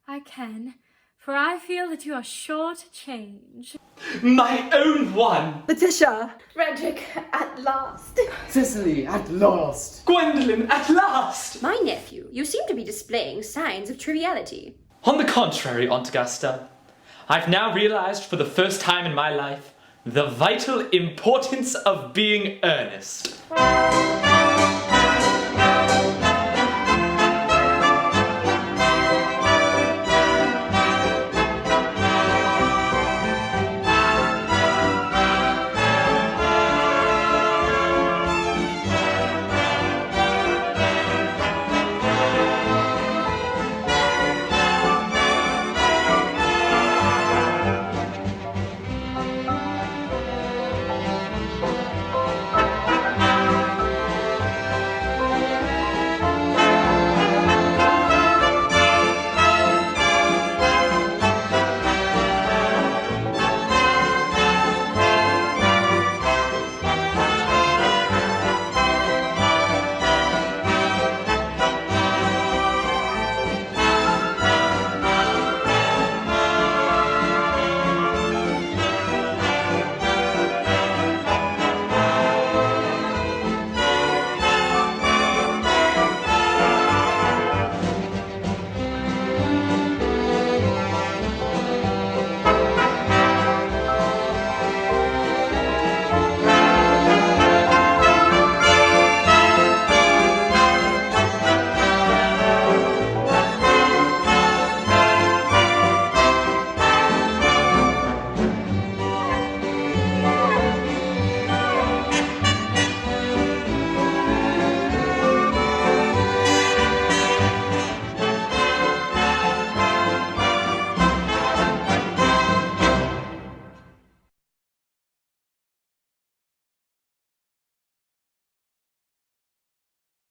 I can, for I feel that you are sure to change. My own one! Letitia! Frederick, at last. Cicely, at last! Gwendolyn, at last! My nephew, you seem to be displaying signs of triviality. On the contrary, Aunt Augusta, I've now realized for the first time in my life the vital importance of being earnest.